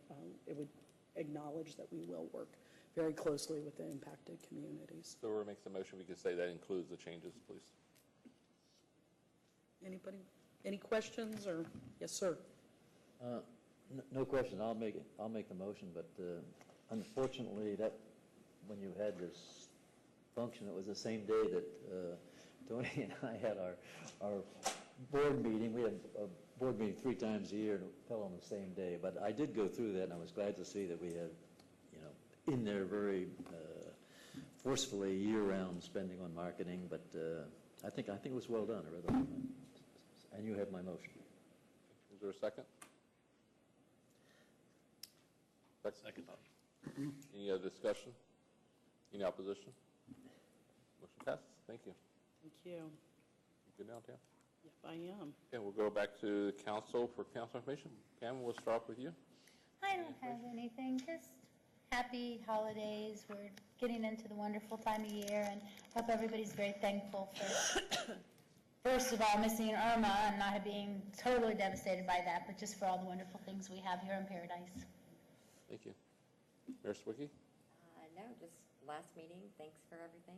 it would acknowledge that we will work very closely with the impacted communities. So whoever makes the motion, we can say that includes the changes, please. Anybody? Any questions? Or yes, sir. No question. I'll make the motion, but unfortunately, that when you had this function, it was the same day that Tony and I had our board meeting. We had a board meeting 3 times a year, and it fell on the same day. But I did go through that, and I was glad to see that we had, in there very forcefully year-round spending on marketing. But I think it was well done. I read the whole thing. And you have my motion. Is there a second? Second. Any other discussion? Any opposition? Motion passes. Thank you. Thank you. Good now, Tam? Yep, I am. Okay, we'll go back to council for council information. Pam, we'll start with you. I don't have anything, just happy holidays. We're getting into the wonderful time of year, and hope everybody's very thankful for, first of all, missing Irma and not being totally devastated by that, but just for all the wonderful things we have here in Paradise. Thank you. Mayor Swicky? No, just last meeting. Thanks for everything.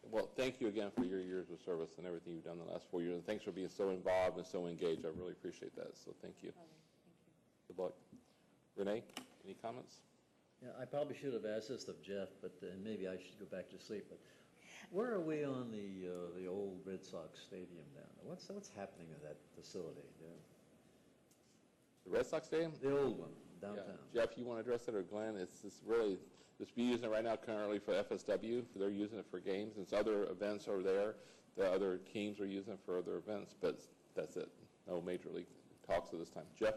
Well, thank you again for your years of service and everything you've done the last 4 years. And thanks for being so involved and so engaged. I really appreciate that. So thank you. Thank you. Good luck. Renee, any comments? Yeah, I probably should have asked this of Jeff, but maybe I should go back to sleep. But where are we on the old Red Sox stadium down there? What's happening to that facility? The Red Sox stadium? The old one downtown. Yeah. Jeff, you want to address it, or Glenn? It's really, just be using it right now currently for FSW. They're using it for games. It's other events over there. The other teams are using it for other events, but that's it. No major league talks at this time. Jeff?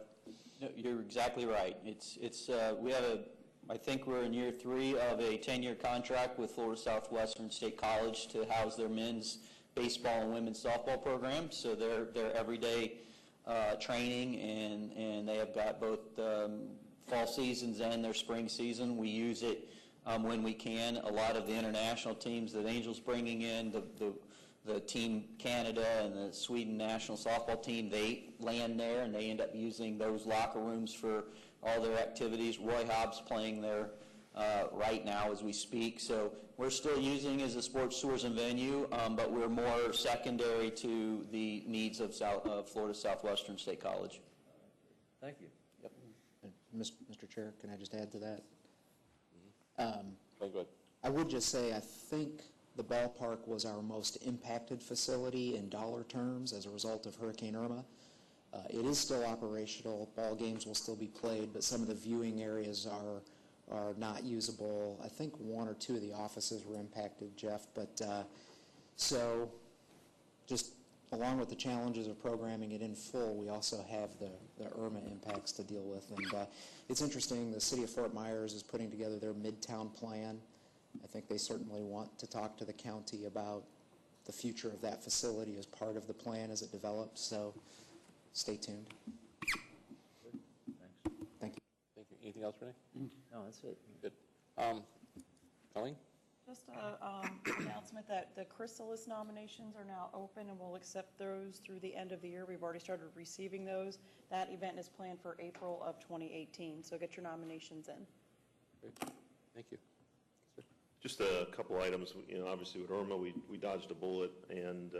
No, you're exactly right. We have I think we're in year 3 of a 10-year contract with Florida Southwestern State College to house their men's baseball and women's softball program. So they're everyday training, and they have got both fall seasons and their spring season. We use it when we can. A lot of the international teams that Angel's bringing in, the Team Canada and the Sweden national softball team, they land there, and they end up using those locker rooms for all their activities. Roy Hobbs playing there right now as we speak. So we're still using it as a sports tourism venue, but we're more secondary to the needs of Florida Southwestern State College. Thank you. Yep. Mr. Chair, can I just add to that? Go ahead. I would just say I think the ballpark was our most impacted facility in dollar terms as a result of Hurricane Irma. It is still operational. Ball games will still be played, but some of the viewing areas are not usable. I think one or two of the offices were impacted, Jeff, but so just along with the challenges of programming it in full, we also have the Irma impacts to deal with. And it's interesting, the city of Fort Myers is putting together their Midtown plan. I think they certainly want to talk to the county about the future of that facility as part of the plan as it develops, so stay tuned. Thank you. Thank you. Anything else, Renee? No, that's it. Good. Colleen? Just an announcement that the Chrysalis nominations are now open, and we'll accept those through the end of the year. We've already started receiving those. That event is planned for April of 2018, so get your nominations in. Great. Thank you. Just a couple items. Obviously with Irma, we dodged a bullet, and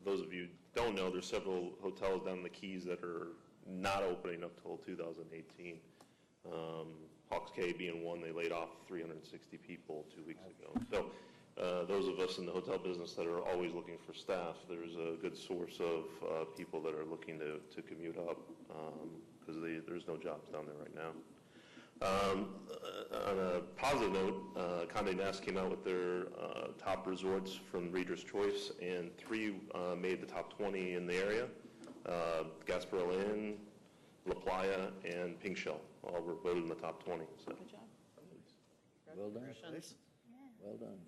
those of you who don't know, there's several hotels down in the Keys that are not opening up till 2018. Hawks Cay being one, they laid off 360 people 2 weeks ago. So those of us in the hotel business that are always looking for staff, there's a good source of people that are looking to commute up because there's no jobs down there right now. On a positive note, Condé Nast came out with their top resorts from Reader's Choice, and 3 made the top 20 in the area. Gasparilla Inn, La Playa, and Pink Shell all were voted in the top 20. So. Good job. Well done. Congratulations. Well done.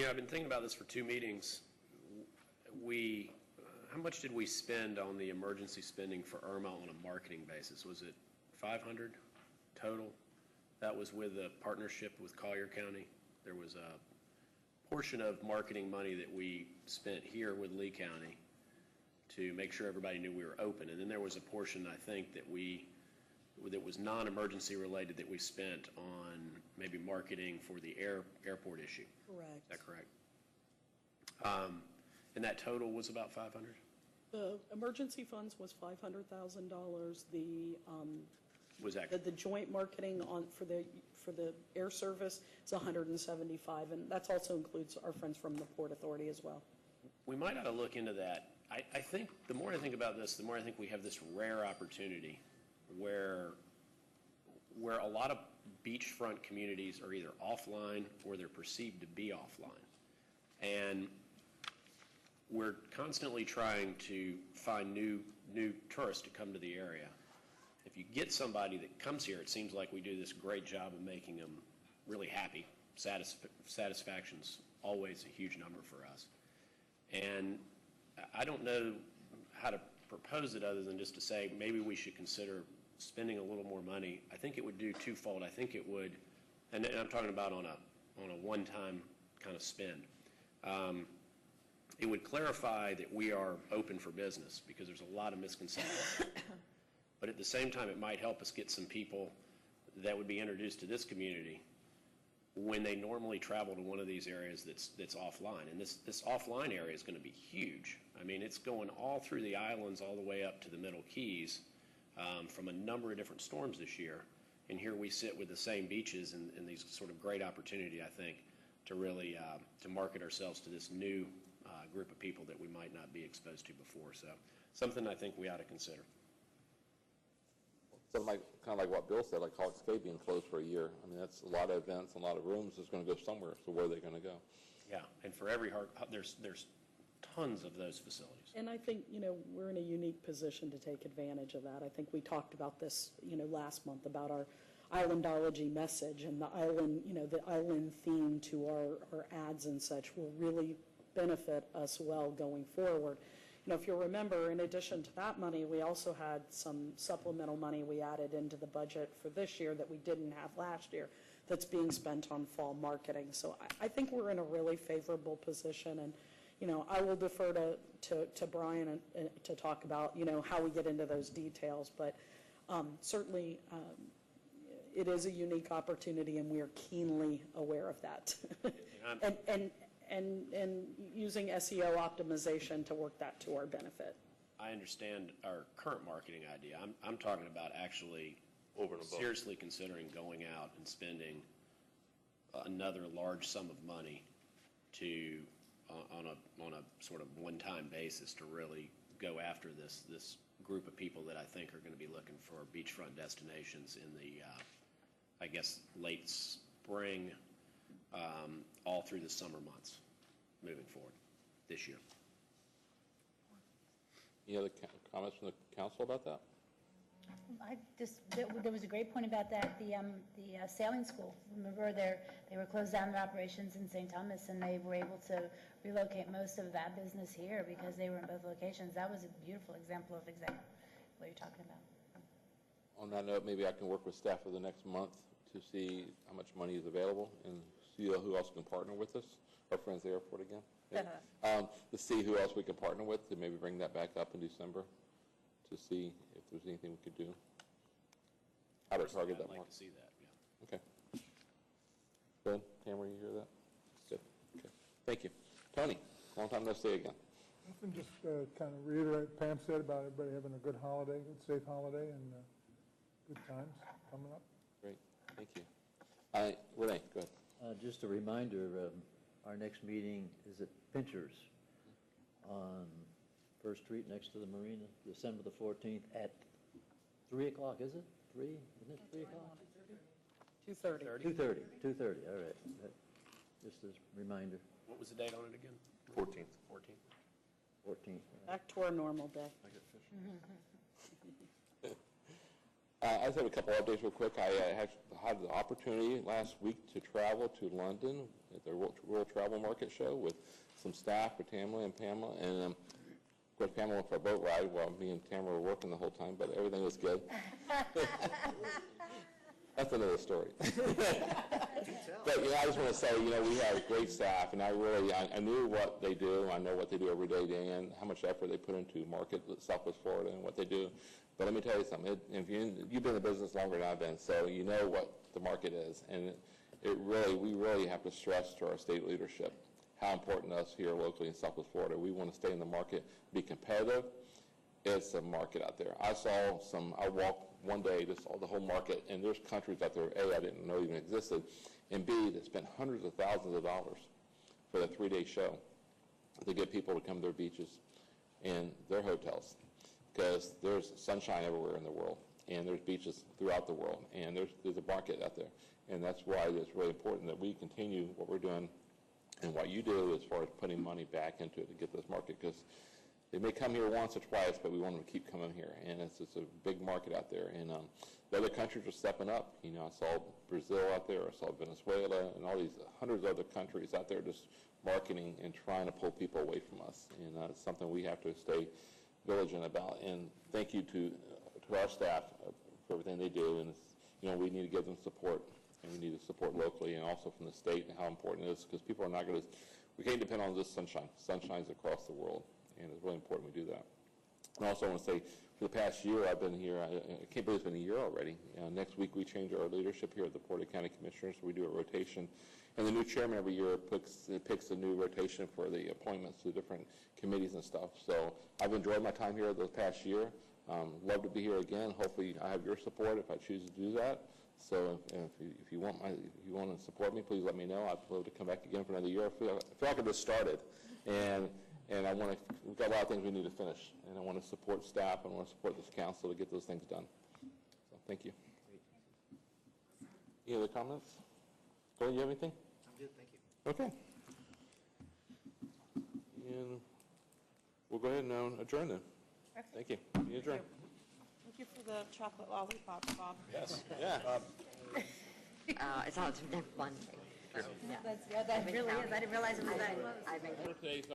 I've been thinking about this for 2 meetings. How much did we spend on the emergency spending for Irma on a marketing basis? Was it 500 total? That was with a partnership with Collier County. There was a portion of marketing money that we spent here with Lee County to make sure everybody knew we were open. And then there was a portion, I think, that was non-emergency related that we spent on maybe marketing for the airport issue. Correct. Is that correct? And that total was about 500? The emergency funds was $500,000. Was that The joint marketing for the air service is 175, and that also includes our friends from the Port Authority as well. We might ought to look into that. I think the more I think about this, the more I think we have this rare opportunity where a lot of beachfront communities are either offline or they're perceived to be offline. And we're constantly trying to find new tourists to come to the area. If you get somebody that comes here, it seems like we do this great job of making them really happy. Satisfaction's always a huge number for us. And I don't know how to propose it other than just to say maybe we should consider spending a little more money. I think it would do twofold. I think it would, and I'm talking about on a one-time kind of spend. It would clarify that we are open for business because there's a lot of misconceptions. But at the same time, it might help us get some people that would be introduced to this community when they normally travel to one of these areas that's offline. And this offline area is going to be huge. I mean, it's going all through the islands all the way up to the Middle Keys from a number of different storms this year. And here we sit with the same beaches and these sort of great opportunity, I think, to really to market ourselves to this new group of people that we might not be exposed to before. So something I think we ought to consider. So kind of like what Bill said, like Hawks Cay being closed for a year. I mean, that's a lot of events, a lot of rooms. It's going to go somewhere. So where are they going to go? Yeah, and for every there's tons of those facilities. And I think, we're in a unique position to take advantage of that. I think we talked about this, last month about our islandology message and the island, the island theme to our ads and such will really benefit us well going forward. If you'll remember, in addition to that money, we also had some supplemental money we added into the budget for this year that we didn't have last year that's being spent on fall marketing. So I think we're in a really favorable position, and I will defer to Brian to talk about how we get into those details, but certainly it is a unique opportunity, and we are keenly aware of that. And using SEO optimization to work that to our benefit. I understand our current marketing idea. I'm talking about actually seriously considering going out and spending another large sum of money on a sort of one-time basis to really go after this group of people that I think are going to be looking for beachfront destinations in the, I guess, late spring, all through the summer months moving forward this year. Any other comments from the council about that? There was a great point about that, the sailing school. Remember, they were closed down their operations in St. Thomas, and they were able to relocate most of that business here because they were in both locations. That was a beautiful example of what you're talking about. On that note, maybe I can work with staff for the next month to see how much money is available and see who else can partner with us, our friends at the airport again. To see who else we can partner with, to maybe bring that back up in December, to see if there's anything we could do. How to target that market. I'd like to see that, yeah. Okay. Good. Tamara, you hear that? Good. Okay. Thank you. Tony, long time no see again. Nothing, just kind of reiterate what Pam said about everybody having a good holiday, good safe holiday, and good times coming up. Great. Thank you. Renee, go ahead. Just a reminder, our next meeting is at Pinchers on First Street next to the marina, December the 14th at 3 o'clock, is it? 3? Isn't it 3 o'clock? 2:30. 2:30, all right. Just as a reminder. What was the date on it again? 14th. 14th. Back to our normal day. I just have a couple updates real quick. I had the opportunity last week to travel to London at the World Travel Market Show with some staff with Tamara and Pamela. And of course, Pamela went for a boat ride while me and Tamara were working the whole time, but everything was good. That's another story. But, I just want to say, we have great staff, and I knew what they do. I know what they do every day, day in, how much effort they put into market Southwest Florida and what they do. But let me tell you something. You've been in the business longer than I've been, so you know what the market is. And we really have to stress to our state leadership how important to us here locally in Southwest Florida. We want to stay in the market, be competitive. It's a market out there. I walked one day, saw the whole market, and there's countries out there, A, I didn't know even existed, and B, that spent hundreds of thousands of dollars for the 3-day show to get people to come to their beaches and their hotels. Because there's sunshine everywhere in the world, and there's beaches throughout the world, and there's a market out there. And that's why it's really important that we continue what we're doing and what you do as far as putting money back into it to get this market. Because they may come here once or twice, but we want them to keep coming here. And it's a big market out there. And the other countries are stepping up. I saw Brazil out there. I saw Venezuela and all these hundreds of other countries out there just marketing and trying to pull people away from us. And it's something we have to stay diligent about. And thank you to our staff for everything they do. And we need to give them support, and we need to support locally and also from the state and how important it is, because people are not going to. We can't depend on this sunshine. Sunshine's across the world, and it's really important we do that. And also I want to say, for the past year I've been here, I can't believe it's been a year already. Next week we change our leadership here at the Porter County Commissioners. We do a rotation, and the new chairman every year picks a new rotation for the appointments to different committees and stuff. So I've enjoyed my time here this past year. Love to be here again. Hopefully I have your support if I choose to do that. So if you want to support me, please let me know. I'd love to come back again for another year. I feel like I just started, and we've got a lot of things we need to finish, and I want to support staff, and I want to support this council to get those things done. So thank you. Any other comments? Go, you have anything? I'm good, thank you. Okay. And we'll go ahead and adjourn then. Thank you. You adjourn. Thank you for the chocolate lollipops, Bob. Yes. Yeah. It's all been fun. That really is. I didn't realize it was that close. I've been